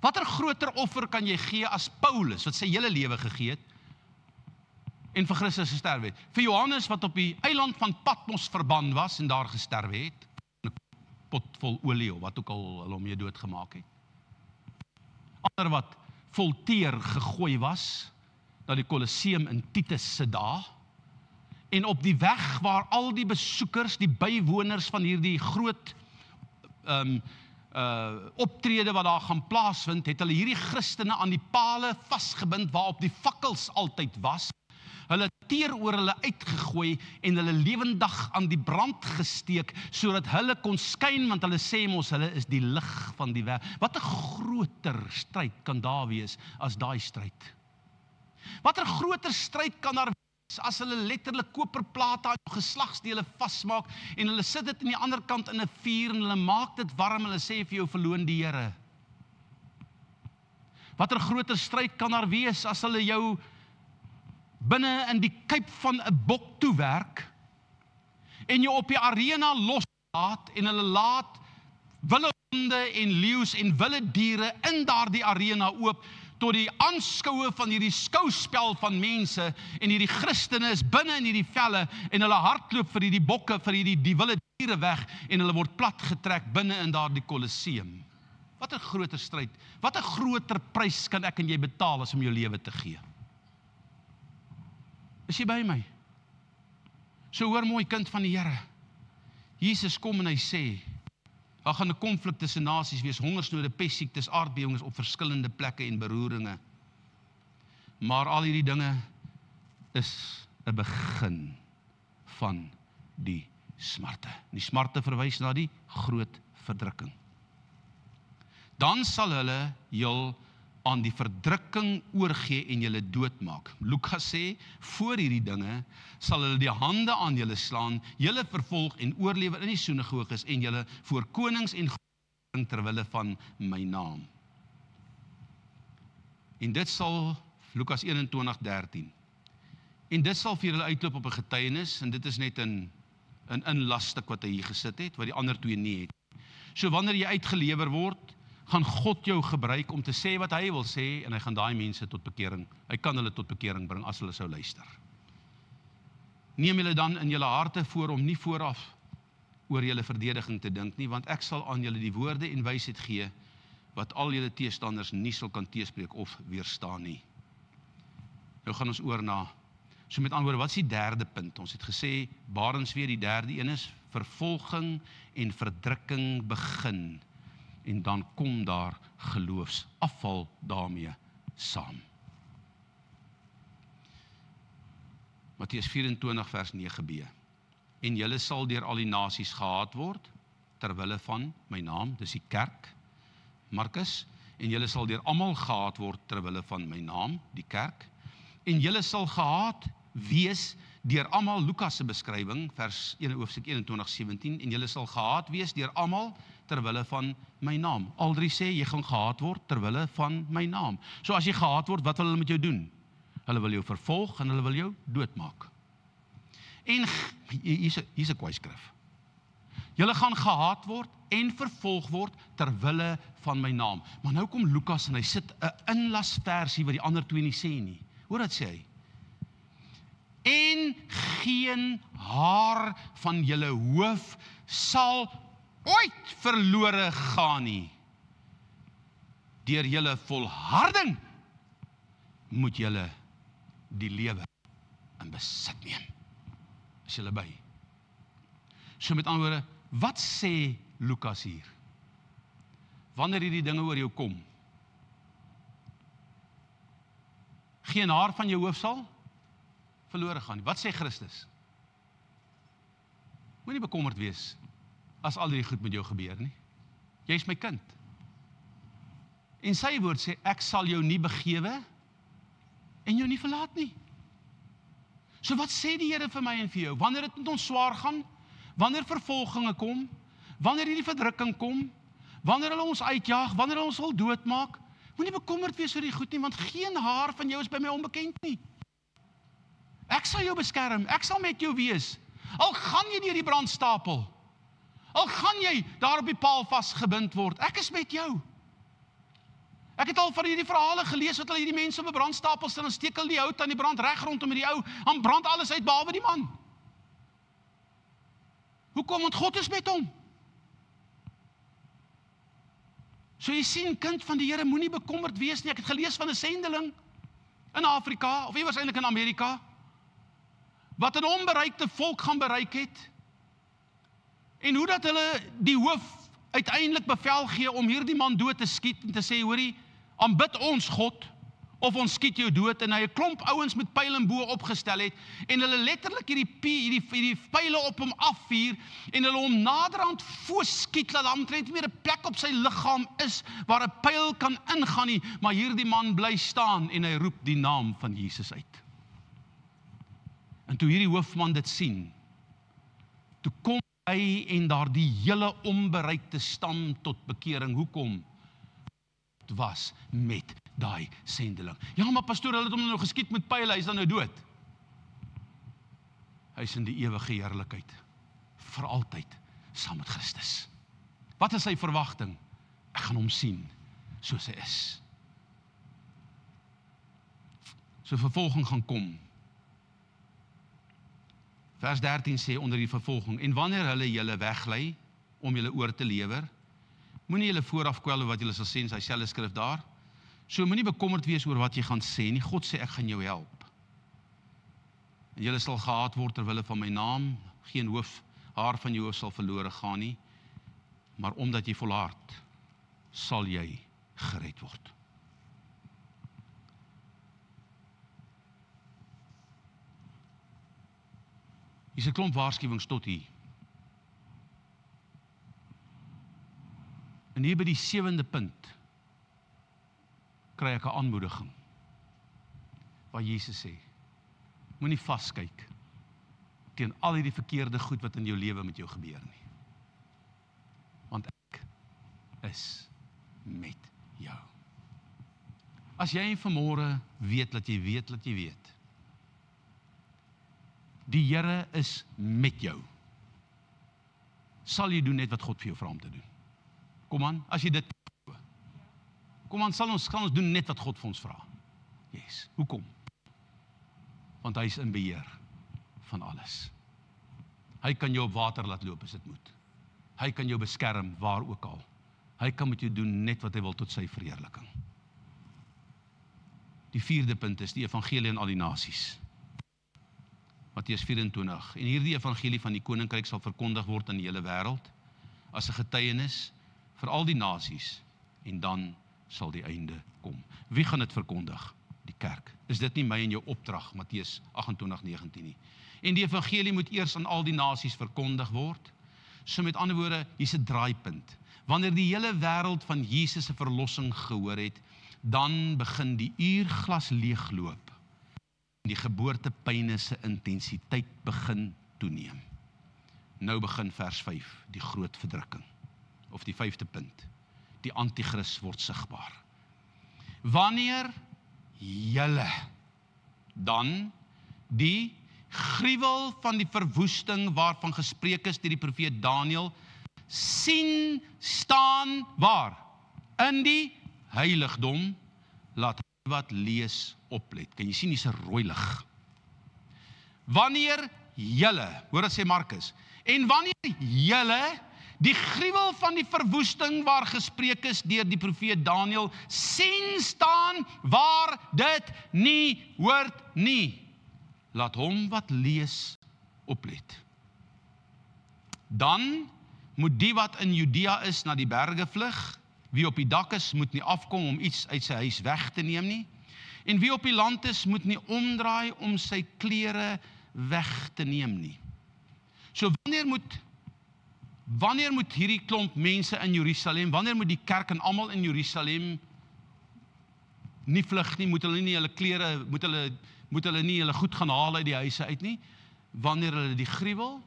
Wat 'n groter offer kan jy gee as Paulus wat sy hele lewe gegee het en vir Christus gesterf het? Vir Johannes wat op die eiland van Patmos verban was en daar gesterf het, 'n pot vol olie of wat ook al hulle hom mee doodgemaak het. Ander wat vol teer gegooi was na die Kolosseum in Titus se dae, en op die weg waar al die besoekers, die bywoners van hierdie groot optrede wat daar gaan plaasvind, het hulle hierdie Christene aan die pale vasgebind waarop die fakkels altyd was. Hulle teer oor hulle uitgegooi en hulle lewendig aan die brand gesteek, sodat hulle kon skyn, want hulle sê mos, hulle is die lig van die wêreld. Wat 'n groter stryd kan daar wees as daai stryd? Wat 'n groter stryd kan daar wees as hulle letterlik koperplate aan geslagsdele vasmaak en hulle sit dit aan die ander kant in 'n vuur en hulle maak dit warm en hulle sê vir jou verloon die Here. Wat 'n groter stryd kan daar wees as hulle jou binne in die kuip van 'n bok toewerk en jou op die arena loslaat en hulle laat wilde honde en leeu's en wilde diere in daardie arena oop tot die aanskoue van hierdie skouspel van mense en hierdie Christene is binne in hierdie velle en hulle hardloop vir hierdie bokke, vir die wilde diere weg en hulle word platgetrek binne in daardie Kolosseum. Wat 'n groter stryd, wat 'n groter prys kan ek en jy betaal as om jou lewe te gee? Is jy by my? So hoor mooi, kind van die Here. Jesus kom en hy sê, daar gaan 'n konflik tussen nasies wees, hongersnode, pestsiektes, aardbewings op verskillende plekke en beroeringe. Maar al hierdie dinge is 'n begin van die smarte. Die smarte verwys na die groot verdrukking. Dan sal hulle jul aan die verdrukking oorgee en julle doodmaak. Lukas sê, voor hierdie dinge sal hulle die hande aan julle slaan, julle vervolg en oorlewer in die sinagoges en julle voor konings en bring ter wille van my naam. En dit sal, Lukas 21:13, en dit sal vir julle uitloop op 'n getuienis, en dit is net 'n inlasstuk wat hy hier gesit het, wat die ander twee nie het. So wanneer jy uitgelewer word, gaan God jou gebruik om te sê wat hy wil sê, en hy gaan daai mense tot bekering, hy kan hulle tot bekering bring as hulle sou luister. Neem julle dan in julle harte voor om nie vooraf oor julle verdediging te dink nie, want ek sal aan julle die woorde en wysheid gee, wat al julle teestanders nie sal kan teespreek of weerstaan nie. Nou gaan ons oor na, so met ander woorde, wat is die derde punt? Ons het gesê, Barensweer, die derde een is, vervolging en verdrukking begin, en dan kom daar geloofsafval daarmee saam. Matteus 24 vers 9b. En julle sal deur al die nasies gehaat word, ter wille van my naam, dis die kerk, Markus, en julle sal deur almal gehaat word, ter wille van my naam, die kerk, en julle sal gehaat wees deur almal, Lukas se beskrywing, hoofstuk 21:17, en julle sal gehaat wees deur almal, ter wille van my naam. Al drie sê, jy gaan gehaat word ter wille van my naam. So as jy gehaat word, wat wil hulle met jou doen? Hulle wil jou vervolg en hulle wil jou doodmaak. En hier's 'n kwaaiskrif. Julle gaan gehaat word en vervolg word ter wille van my naam. Maar nou kom Lukas en hy sit 'n inlasversie wat die ander twee nie sê nie. Hoor wat sê hy? En geen haar van julle hoof sal ooit verlore gaan nie. Deur julle volharding moet julle die lewe in besit neem. Is julle by? So met ander woorde, wat sê Lukas hier? Wanneer hierdie dinge oor jou kom, geen haar van jou hoof sal verlore gaan nie. Wat sê Christus? Moenie bekommerd wees as al die goed met jou gebeur nie. Jy is my kind. En sy woord sê, ek sal jou nie begewe en jou nie verlaat nie. So wat sê die Here vir my en vir jou? Wanneer dit met ons swaar gaan, wanneer vervolginge kom, wanneer hierdie verdrukking kom, wanneer hulle ons uitjaag, wanneer hulle ons wil doodmaak, moenie bekommerd wees oor die goed nie, want geen haar van jou is by my onbekend nie. Ek sal jou beskerm, ek sal met jou wees. Al gaan jy deur die brandstapel, al gaan jy daar op die paal vasgebind word, ek is met jou. Ek het al van hierdie verhale gelees, wat hulle hierdie mense op 'n brandstapel stel, en steek hulle die hout aan die brand reg rondom die ou, dan brand alles uit behalwe die man. Hoekom? Want God is met hom. So jy sien, kind van die Here, moenie bekommerd wees nie. Ek het gelees van 'n sendeling in Afrika, of hy waarskynlik in Amerika, wat 'n onbereikte volk gaan bereik het, en hoe dat hulle die hoof uiteindelik bevel gee om hierdie man dood te skiet, en te sê, hoorie, aanbid ons God, of ons skiet jou dood, en hy 'n klomp ouens met pyl en boë opgestel het, en hulle letterlik hierdie pyle op hom afvuur, en hulle hom naderhand voorskiet, dat daar omtrent nie meer 'n plek op sy liggaam is, waar 'n pyl kan ingaan nie, maar hierdie man bly staan, en hy roep die naam van Jesus uit. En toe hierdie hoofman dit sien, toe kom hy en daar die hele onbereikte stam tot bekering. Hoekom? Het was met daai sendeling. Ja, maar pastoor, hulle het hom nou geskiet met pyle, hy is dan nou dood. Hy is in die ewige heerlikheid, vir altyd, saam met Christus. Wat is sy verwagting? Ek gaan hom sien, soos hy is. So vervolging gaan kom. Vers 13 sê onder die vervolging, en wanneer hulle julle weglei, om julle oor te lewer, moenie julle vooraf kwel oor wat julle sal sê in sy selfde skrif daar, so moenie bekommerd wees oor wat jy gaan sê nie, God sê ek gaan jou help. En julle sal gehaat word terwille van my naam, geen haar van jou hoof sal verlore gaan nie, maar omdat jy volhard, sal jy gered word. Hier is 'n klomp waarskuwings tot hier. En hier by die 7de punt kry ek 'n aanmoediging waar Jesus sê, moenie vaskyk teen al hierdie verkeerde goed wat in jou lewe met jou gebeur nie. Want ek is met jou. As jy vanmôre weet dat jy weet, die Here is met jou, sal jy doen net wat God vir jou vra om te doen. Kom aan, as jy dit glo. Kom aan, sal ons doen net wat God vir ons vra. Yes. Hoekom? Want hy is in beheer van alles. Hy kan jou op water laat loop as dit moet. Hy kan jou beskerm waar ook al. Hy kan met jou doen net wat hy wil tot sy verheerliking. Die 4de punt is die evangelie aan al die nasies. Matteus 24. En hierdie evangelie van die koninkryk sal verkondig word aan die hele wêreld as 'n getuienis vir al die nasies, en dan sal die einde kom. Wie gaan dit verkondig? Die kerk. Is dit nie my en jou opdrag, Matteus 28:19 nie? En die evangelie moet eers aan al die nasies verkondig word. So met ander woorde, hier's 'n draaipunt. Wanneer die hele wêreld van Jesus se verlossing gehoor het, dan begin die uurglas leegloop. Die geboortepyne se intensiteit begin toeneem. Nou begin vers 5, die groot verdrukking. Of die 5de punt, die antichrist word sigbaar. Wanneer julle dan die gruwel van die verwoesting waarvan gespreek is deur die profeet Daniël sien staan waar? In die heiligdom, laat hy wat lees oplet. Kan jy sien, hier's 'n rooi lig. Wanneer julle, hoor wat sê Markus, en wanneer julle die gruwel van die verwoesting waar gespreek is deur die profeet Daniël sien staan waar dit nie hoort nie, laat hom wat lees oplet. Dan moet die wat in Judea is na die berge vlug, wie op die dak is moet nie afkom om iets uit sy huis weg te neem nie, En wie op die land is, moet nie omdraai om sy klere weg te neem nie. So wanneer moet hierdie klomp mense in Jerusalem, wanneer moet die kerk en almal in Jerusalem nie vlug nie, moet hulle nie hulle klere, moet hulle nie hulle goed gaan haal uit die huise uit nie, wanneer hulle die gruwel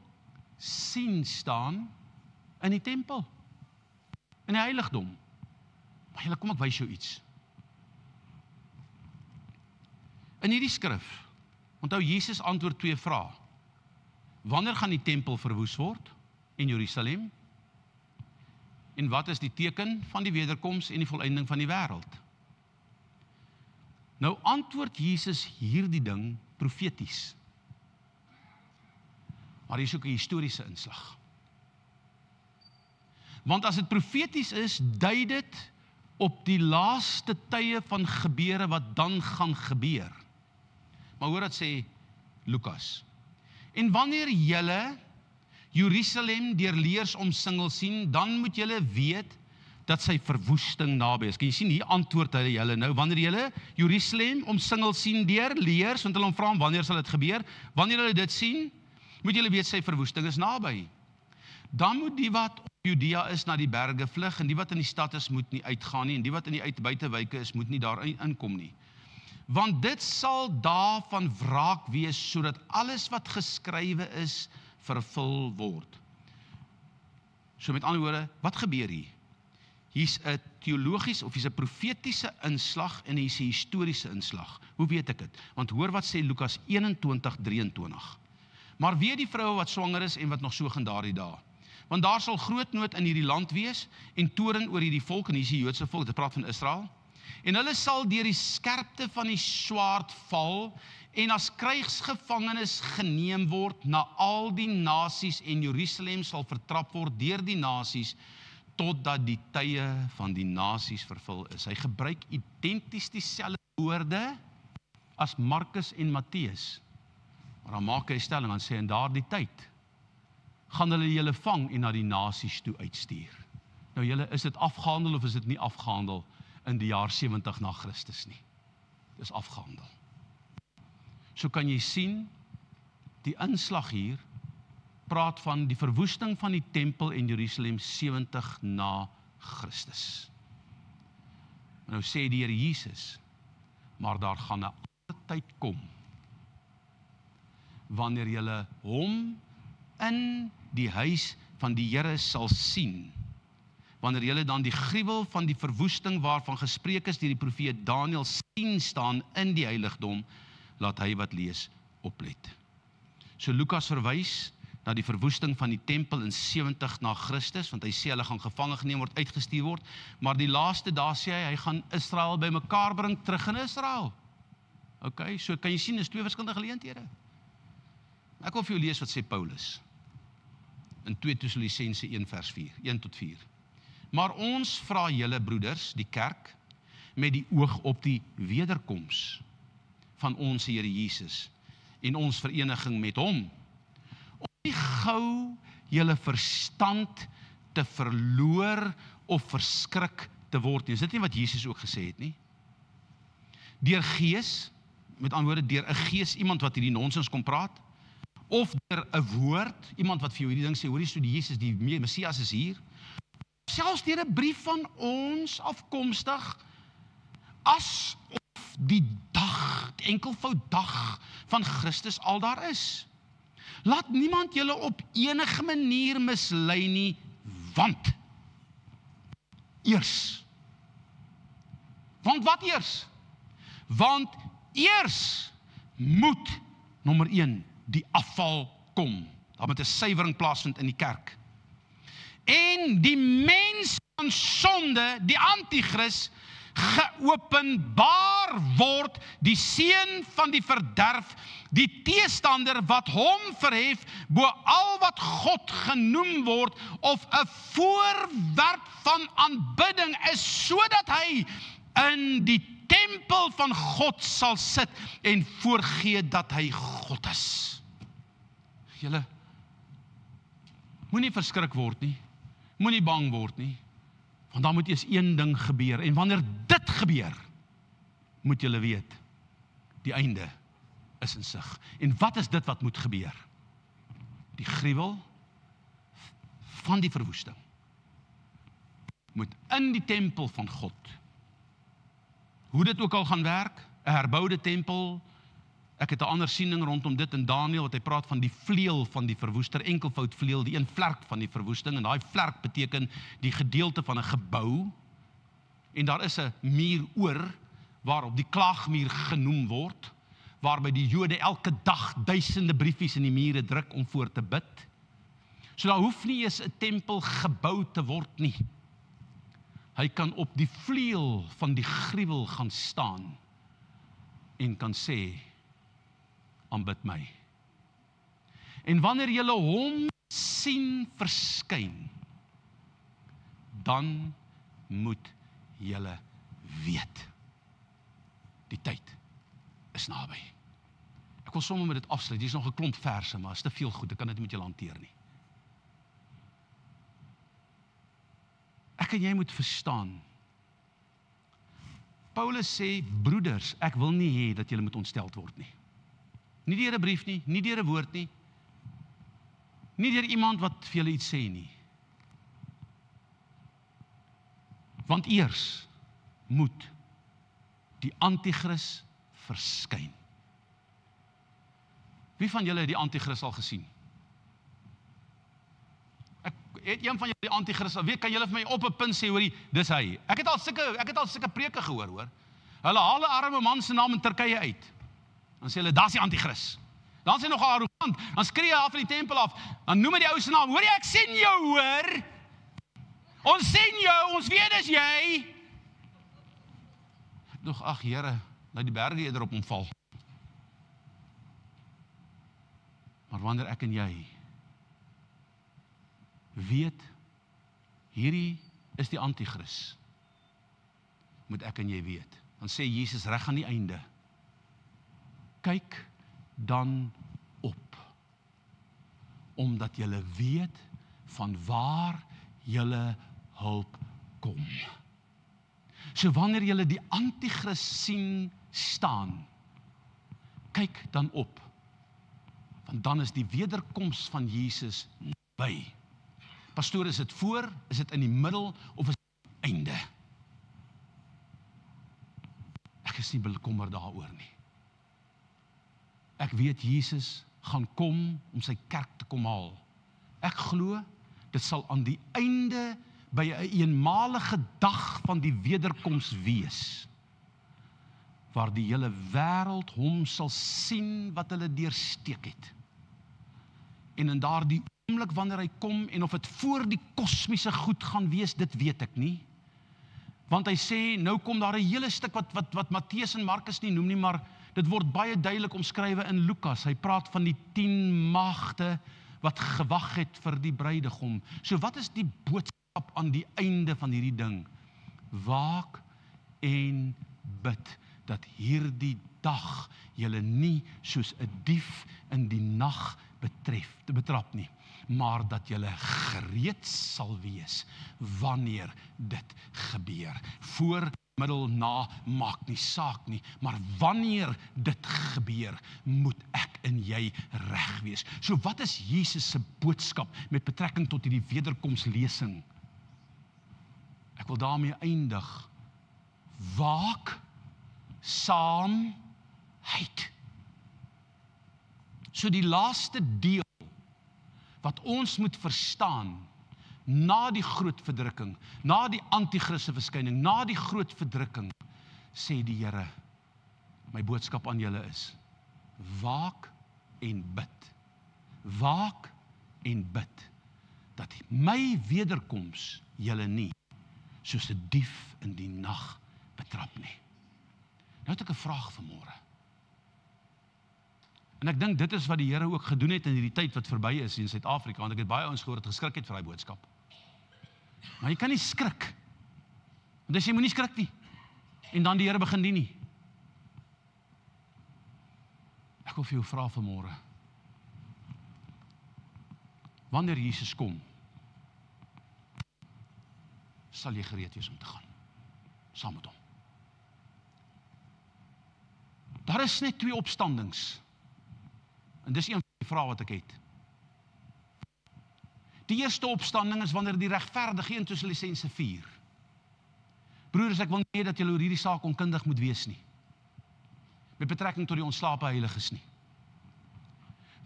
sien staan in die tempel, in die heiligdom. Maar julle, kom ek wys jou iets. In hierdie skrif, onthou Jesus antwoord 2 vrae. Wanneer gaan die tempel verwoes word in Jerusalem? En wat is die teken van die wederkoms en die volëinding van die wêreld? Nou antwoord Jesus hierdie ding profeties. Maar hier is ook 'n historiese inslag. Want as dit profeties is, dui dit op die laaste tye van gebeure wat dan gaan gebeur. Maar hoor wat sê Lukas. En wanneer julle Jerusalem deur leers omsingel sien, dan moet julle weet dat sy verwoesting naby is. Kan jy sien, hier antwoord hy julle nou, wanneer julle Jerusalem omsingel sien deur leers, want hulle hom vra wanneer sal dit gebeur? Wanneer hulle dit sien, moet julle weet sy verwoesting is naby. Dan moet die wat op Judea is na die berge vlug, en die wat in die stad is moet nie uitgaan nie, en die wat in die buitewyke is moet nie daar inkom nie. Want dit sal dae van wraak wees, sodat alles wat geskrywe is vervul word. So met ander woorde, wat gebeur hier? Hier's 'n teologies of hier's 'n profetiese inslag en hier's 'n historiese inslag. Hoe weet ek dit? Want hoor wat sê Lukas 21:23. Maar weet die vroue wat swanger is en wat nog so gaan daardie dae. Want daar sal groot nood in hierdie land wees en toorn oor hierdie volk, en hier is die Joodse volk, dit praat van Israel. En hulle sal deur die skerpte van die swaard val en as krygsgevangenes geneem word na al die nasies, en Jerusalem sal vertrap word deur die nasies totdat die tye van die nasies vervul is. Hy gebruik identies dieselfde woorde as Markus en Matteus. Maar dan maak hy 'n stelling en sê in daardie tyd gaan hulle julle vang en na die nasies toe uitstuur. Nou julle, is dit afgehandel of is dit nie afgehandel in die jaar 70 na Christus nie? Dis afgehandel. So kan jy sien, die inslag hier praat van die verwoesting van die tempel in Jerusalem 70 na Christus. Nou sê die Here Jesus, maar daar gaan 'n ander tyd kom, wanneer julle hom in die huis van die Here sal sien, wanneer julle dan die gruwel van die verwoesting waarvan gespreek is deur die profeet Daniël sien staan in die heiligdom, laat hy wat lees oplet. So Lukas verwys na die verwoesting van die tempel in 70 na Christus, want hy sê hulle gaan gevange geneem word, uitgestuur word, maar die laaste dae sê hy gaan Israel bymekaar bring terug in Israel. Okay, so kan jy sien, is 2 verskillende geleenthede. Ek wil vir jou lees wat sê Paulus in 2 Tessalonisense 1 vers 4, 1-4. Maar ons vra julle broeders, die kerk, met die oog op die wederkoms van ons Here Jesus en ons vereniging met hom, om nie gou julle verstand te verloor of verskrik te word nie. Is dit nie wat Jesus ook gesê het nie? Deur gees, met ander woorde, deur 'n gees, iemand wat hierdie nonsens kom praat, of deur 'n woord, iemand wat vir jou hierdie ding sê, hoor jy, so die Jesus, die Messias is hier, selfs deur 'n brief van ons afkomstig, asof die dag, die enkelvoud dag van Christus al daar is. Laat niemand julle op enige manier mislei nie, want wat eers? Want eers moet, nommer 1, die afval kom. Daar moet 'n suiwering plaasvind in die kerk. En die mens van sonde, die antichrist, geopenbaar word, die seun van die verderf, die teestander wat hom verhef bo al wat God genoem word, of 'n voorwerp van aanbidding is, sodat hy in die tempel van God sal sit en voorgee dat hy God is. Julle, moenie verskrik word nie, moenie bang word nie, want dan moet eers een ding gebeur, en wanneer dit gebeur, moet julle weet, Die einde is in sig. En wat is dit wat moet gebeur? Die gruwel van die verwoesting moet in die tempel van God. Hoe dit ook al gaan werk, 'n herboude tempel. Ek het 'n ander siening rondom dit in Daniël, wat hy praat van die vleuel van die verwoester, enkelvoud vleuel, die een vlerk van die verwoesting, en daai vlerk beteken die gedeelte van 'n gebou, en daar is 'n muur oor, waarop die klaagmuur genoem word, waarby die Jode elke dag duisende briefies in die mure druk om voor te bid. So daar hoef nie eens 'n tempel gebou te word nie. Hy kan op die vleuel van die gruwel gaan staan en kan sê, aanbid my. En wanneer julle hom sien verskyn, dan moet julle weet, die tyd is naby. Ek wil sommer met dit afsluit. Hier is nog 'n klomp verse, maar is te veel goed, ek kan dit nie met julle hanteer nie. Ek en jy moet verstaan. Paulus sê, broeders, ek wil nie hê dat julle moet ontsteld word nie. Nie deur 'n brief nie, nie deur 'n woord nie. Nie deur iemand wat vir julle iets sê nie. Want eers moet die anti-kris verskyn. Wie van julle het die anti-kris al gesien? Het een van julle die anti-kris al, kan julle vir my op 'n punt sê, hoorie, dis hy. Ek het al sulke preke gehoor, hoor. Hulle haal 'n arme man se naam in Turkye uit. Dan sê hulle, daar's die anti-kris. Dan is hy nog arrogant, dan skree hy af in die tempel af, dan noem hy die ou se naam, hoor jy, ek sien jou, hoor. Ons sien jou, ons weet dis jy. Nog, ag Here, laat die berge eerder op hom val. Maar wanneer ek en jy weet, hierdie is die anti-kris, moet ek en jy weet. Dan sê Jesus reg aan die einde, kyk dan op, omdat julle weet van waar julle hulp kom. So wanneer julle die anti-kris sien staan, kyk dan op, want dan is die wederkoms van Jesus naby. Pastoor, is dit voor, is dit in die middel, of is dit einde? Ek is nie bekommerd daaroor nie. Ek weet Jesus gaan kom om sy kerk te kom haal. Ek glo, dit sal aan die einde by 'n eenmalige dag van die wederkoms wees, waar die hele wêreld hom sal sien wat hulle deursteek het. En in daardie oomblik wanneer hy kom, en of dit voor die kosmiese goed gaan wees, dit weet ek nie. Want hy sê, nou kom daar 'n hele stuk wat Matteus en Markus nie noem nie, maar dit word baie duidelik omskrywe in Lukas. Hy praat van die 10 maagde wat gewag het vir die bruidegom. So wat is die boodskap aan die einde van hierdie ding? Waak en bid dat hierdie dag julle nie soos 'n dief in die nag betrap nie, maar dat julle gereed sal wees wanneer dit gebeur. Voor, middel, na, maak nie saak nie, maar wanneer dit gebeur, moet ek en jy reg wees. So wat is Jesus se boodskap met betrekking tot hierdie wederkomslesing? Ek wil daarmee eindig. Waak saamheid. So die laaste deel wat ons moet verstaan na die groot verdrukking, na die anti-kriste verskyning, na die groot verdrukking, sê die Here, my boodskap aan julle is, waak en bid. Waak en bid, dat my wederkoms julle nie soos 'n dief in die nag betrap nie. Nou het ek 'n vraag vanmôre. En ek dink dit is wat die Here ook gedoen het in hierdie tyd wat verby is in Suid-Afrika, want ek het baie ouens gehoor wat geskrik het vir daai boodskap. Maar jy kan nie skrik. Want hy sê moenie skrik nie. En dan die Here begin dien nie. Ek wil vir jou vra vanmôre. Wanneer Jesus kom, sal jy gereed wees om te gaan saam met hom. Daar is net 2 opstandings. En dis een van die vrae wat ek het. Die eerste opstanding is wanneer die regverdige 1 Tessalonisense 4. Broeders, ek wil nie dat julle oor hierdie saak onkundig moet wees nie. Met betrekking tot die ontslape heiliges nie.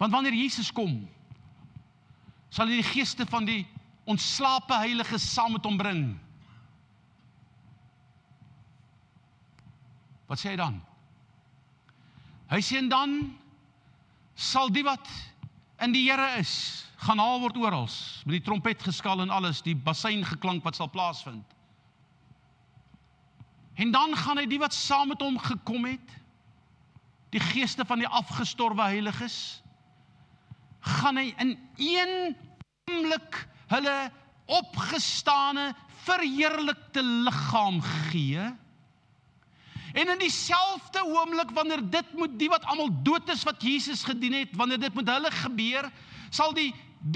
Want wanneer Jesus kom, sal hy die geeste van die ontslape heiliges saam met hom bring. Wat sê hy dan? Hy sê, en dan sal die wat in die Here is, gaan haal word orals, met die trompet geskal en alles, die bassein geklank wat sal plaasvind. En dan gaan hy die wat saam met hom gekom het, die geeste van die afgestorwe heiliges, gaan hy in een oomblik hulle opgestane, verheerlikte liggaam gee. En in dieselfde oomblik, wanneer dit moet die wat almal dood is wat Jesus gedien het, wanneer dit met hulle gebeur, sal die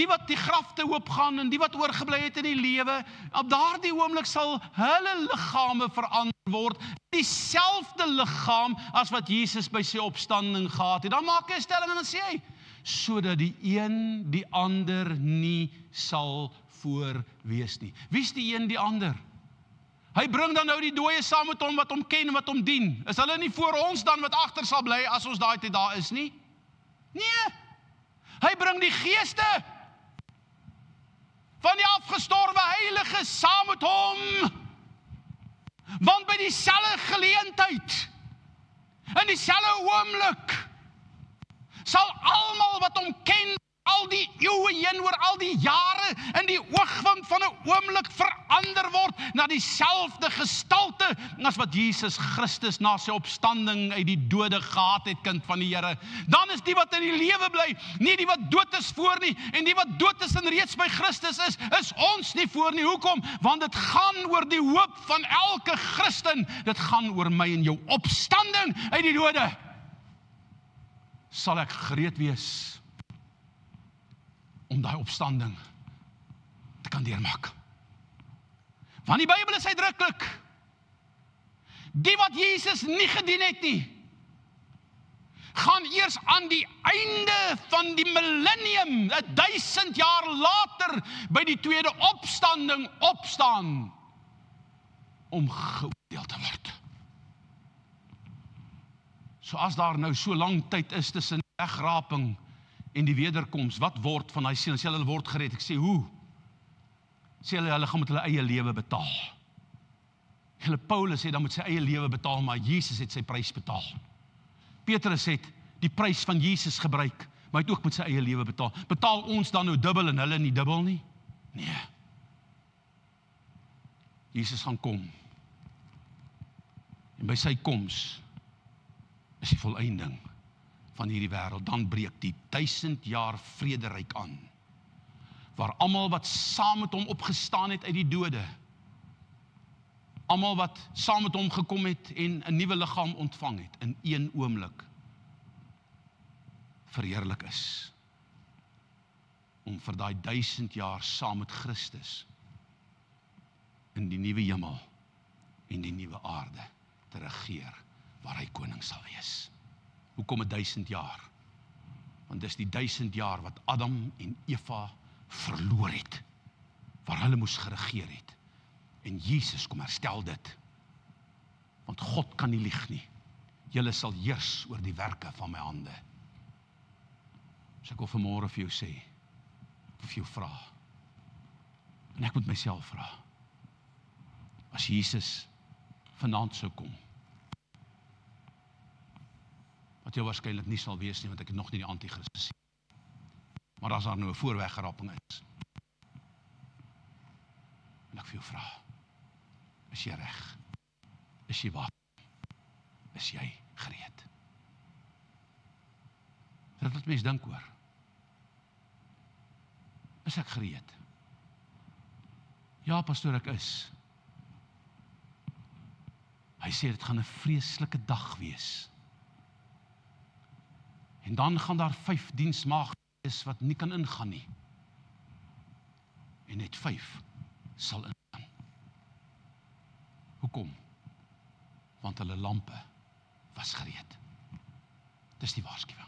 wat die graf te oop gaan en die wat oorgebly het in die lewe, op daardie oomblik sal hulle liggame verander word, dieselfde liggaam as wat Jesus by sy opstanding gehad het. Dan maak hy 'n stelling en dan sê hy, sodat die een die ander nie sal voorwees nie. Wie is die een die ander? Hy bring dan nou die dooie saam met hom wat hom ken en wat hom dien. Is hulle nie voor ons dan wat agter sal bly as ons daai tyd daar is nie? Nee. Hy bring die geeste van die afgestorwe heiliges saam met hom. Want by dieselfde geleentheid, in dieselfde oomblik, sal almal wat hom ken, al die eeue heen oor al die jare, in die oogwink van 'n oomblik verander word na dieselfde gestalte as wat Jesus Christus na sy opstanding uit die dode gehad het, kind van die Here. Dan is die wat in die lewe bly, nie die wat dood is voor nie, en die wat dood is en reeds by Christus is ons nie voor nie. Hoekom? Want dit gaan oor die hoop van elke Christen. Dit gaan oor my en jou opstanding uit die dode. Sal ek gereed wees om daai opstanding te kan deurmaak. Want die Bybel is uitdruklik, die wat Jesus nie gedien het nie, gaan eers aan die einde van die millennium, 1000 jaar later, by die tweede opstanding opstaan, om geoordeel te word. So as daar nou so lang tyd is tussen die wegraping en die wederkoms, wat word van hy siel? Sê hulle word gered. Ek sê, hoe? Sê hulle gaan met hulle eie lewe betaal. Hulle Paulus sê, dan moet sy eie lewe betaal, maar Jesus het sy prys betaal. Petrus het die prys van Jesus gebruik, maar hy het ook met sy eie lewe betaal. Betaal ons dan nou dubbel en hulle nie dubbel nie? Nee. Jesus gaan kom. En by sy koms is die volëinding van hierdie wêreld. Dan breek die 1000 jaar vrederyk aan, waar almal wat saam met hom opgestaan het uit die dode, almal wat saam met hom gekom het en 'n nuwe liggaam ontvang het, in een oomblik verheerlik is, om vir daai 1000 jaar saam met Christus in die nuwe hemel en die nuwe aarde te regeer, waar hy koning sal wees. Hoekom 1000 jaar? Want dis die 1000 jaar wat Adam en Eva verloor het, waar hulle moes geregeer het. En Jesus kom herstel dit. Want God kan nie lieg nie. Julle sal heers oor die werke van my hande. So ek wil vanmôre vir jou sê, of vir jou vra, en ek moet myself vra, as Jesus vanaand sou kom, wat jou waarskynlik nie sal wees nie, want ek het nog nie die anti-Christus gesien. Maar as daar nou 'n voorweggeraping is, wil ek vir jou vra, is jy reg? Is jy waak? Is jy gereed? Dit wat mense dink oor. Is ek gereed? Ja, pastoor, ek is. Hy sê dit gaan 'n vreeslike dag wees. En dan gaan daar 5 diensmaagde wees wat nie kan ingaan nie. En net 5 sal ingaan. Hoekom? Want hulle lampe was gereed. Dis die waarskuwing.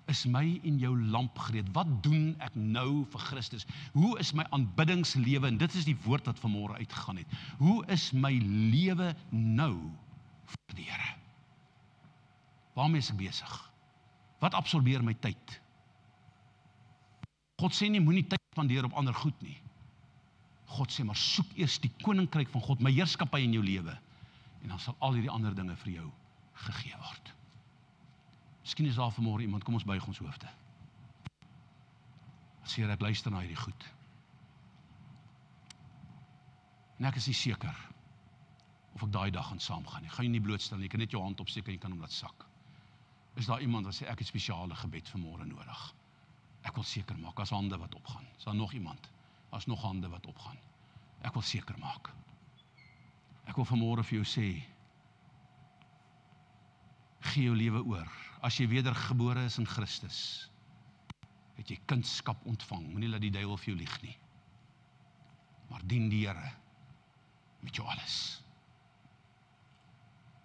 Is my en jou lamp gereed? Wat doen ek nou vir Christus? Hoe is my aanbiddingslewe? En dit is die woord wat vanmôre uitgegaan het. Hoe is my lewe nou vir die Here? Waarmee is ek besig? Wat absorbeer my tyd? God sê nie, moenie tyd spandeer op ander goed nie. God sê, maar soek eers die koninkryk van God, my heerskappy in jou lewe, en dan sal al hierdie ander dinge vir jou gegee word. Miskien is daar vanmôre iemand, kom ons buig ons hoofde. As Here, ek luister na hierdie goed. En ek is nie seker of ek daai dag gaan saamgaan nie. Gaan jy nie blootstel nie, jy kan net jou hand opsteek en jy kan hom laat sak. Is daar iemand wat sê, ek het spesiale gebed vanmôre nodig? Ek wil seker maak, as hande wat opgaan. Is daar nog iemand? As nog hande wat opgaan. Ek wil seker maak. Ek wil vanmôre vir jou sê, gee jou lewe oor. As jy wedergebore is in Christus, het jy kindskap ontvang. Moenie laat die duiwel vir jou lieg nie. Maar dien die Here met jou alles.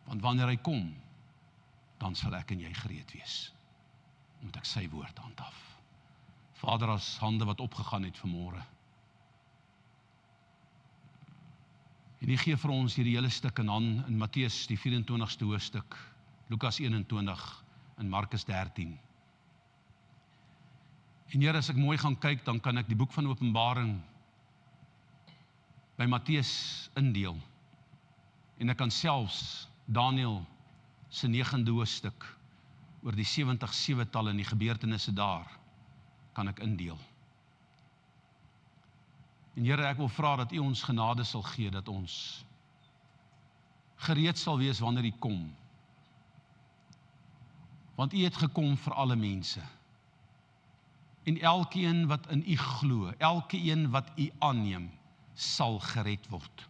Want wanneer hy kom, dan sal ek en jy gereed wees. Moet ek sy woord handhaaf. Vader, as hande wat opgegaan het vanmôre. En die gee vir ons hierdie hele stuk in Matteus die 24ste hoofstuk, Lukas 21 en Markus 13. En Here, as ek mooi gaan kyk, dan kan ek die boek van Openbaring by Matteus indeel. En ek kan selfs Daniël se 9de hoofstuk oor die 70 sewetal en die gebeurtenisse daar kan ek indeel. En Here, ek wil vra dat U ons genade sal gee, dat ons gereed sal wees wanneer U kom. Want U het gekom vir alle mense. En elkeen wat in U glo, elkeen wat U aanneem, sal gered word.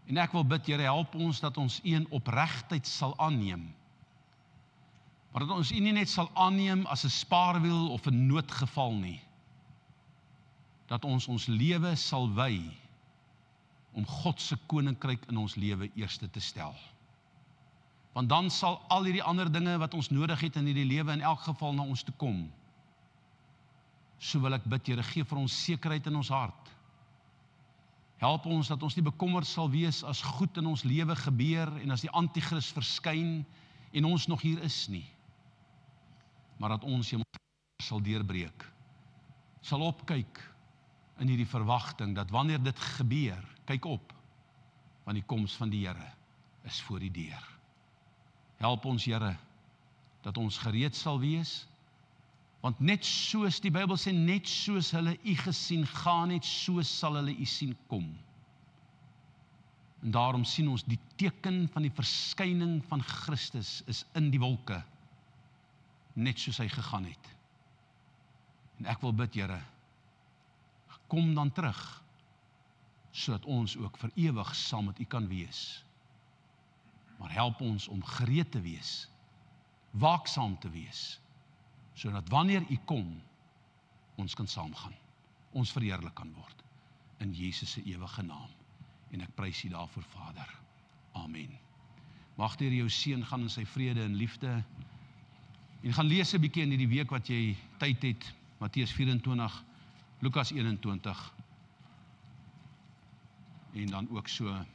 En ek wil bid, Here, help ons dat ons U in opregtheid sal aanneem. Maar dat ons U nie net sal aanneem as 'n spaarwiel of 'n noodgeval nie. Dat ons lewe sal wy om God se koninkryk in ons lewe eerste te stel. Want dan sal al hierdie ander dinge wat ons nodig het in hierdie lewe in elk geval na ons toe kom. So wil ek bid, Here, gee vir ons sekerheid in ons hart. Help ons dat ons nie bekommerd sal wees as goed in ons lewe gebeur en as die anti-kris verskyn en ons nog hier is nie. Maar dat ons sal deurbreek, sal opkyk in hierdie verwagting dat wanneer dit gebeur, kyk op, want die koms van die Here is voor die deur. Help ons, Here, dat ons gereed sal wees, want net soos die Bybel sê, net soos hulle U gesien gaan, net so sal hulle U sien kom. En daarom sien ons die teken van die verskyning van Christus is in die wolke, net soos hy gegaan het. En ek wil bid, Here, kom dan terug, sodat ons ook vir ewig saam met U kan wees. Maar help ons om gereed te wees, waaksaam te wees, sodat wanneer U kom, ons kan saamgaan, ons verheerlik kan word, in Jesus se ewige naam. En ek prys U daarvoor, Vader. Amen. Mag die Here jou seën gaan in sy vrede en liefde. En gaan lees 'n bietjie in hierdie week wat jy tyd het, Matteus 24, Lukas 21, en dan ook so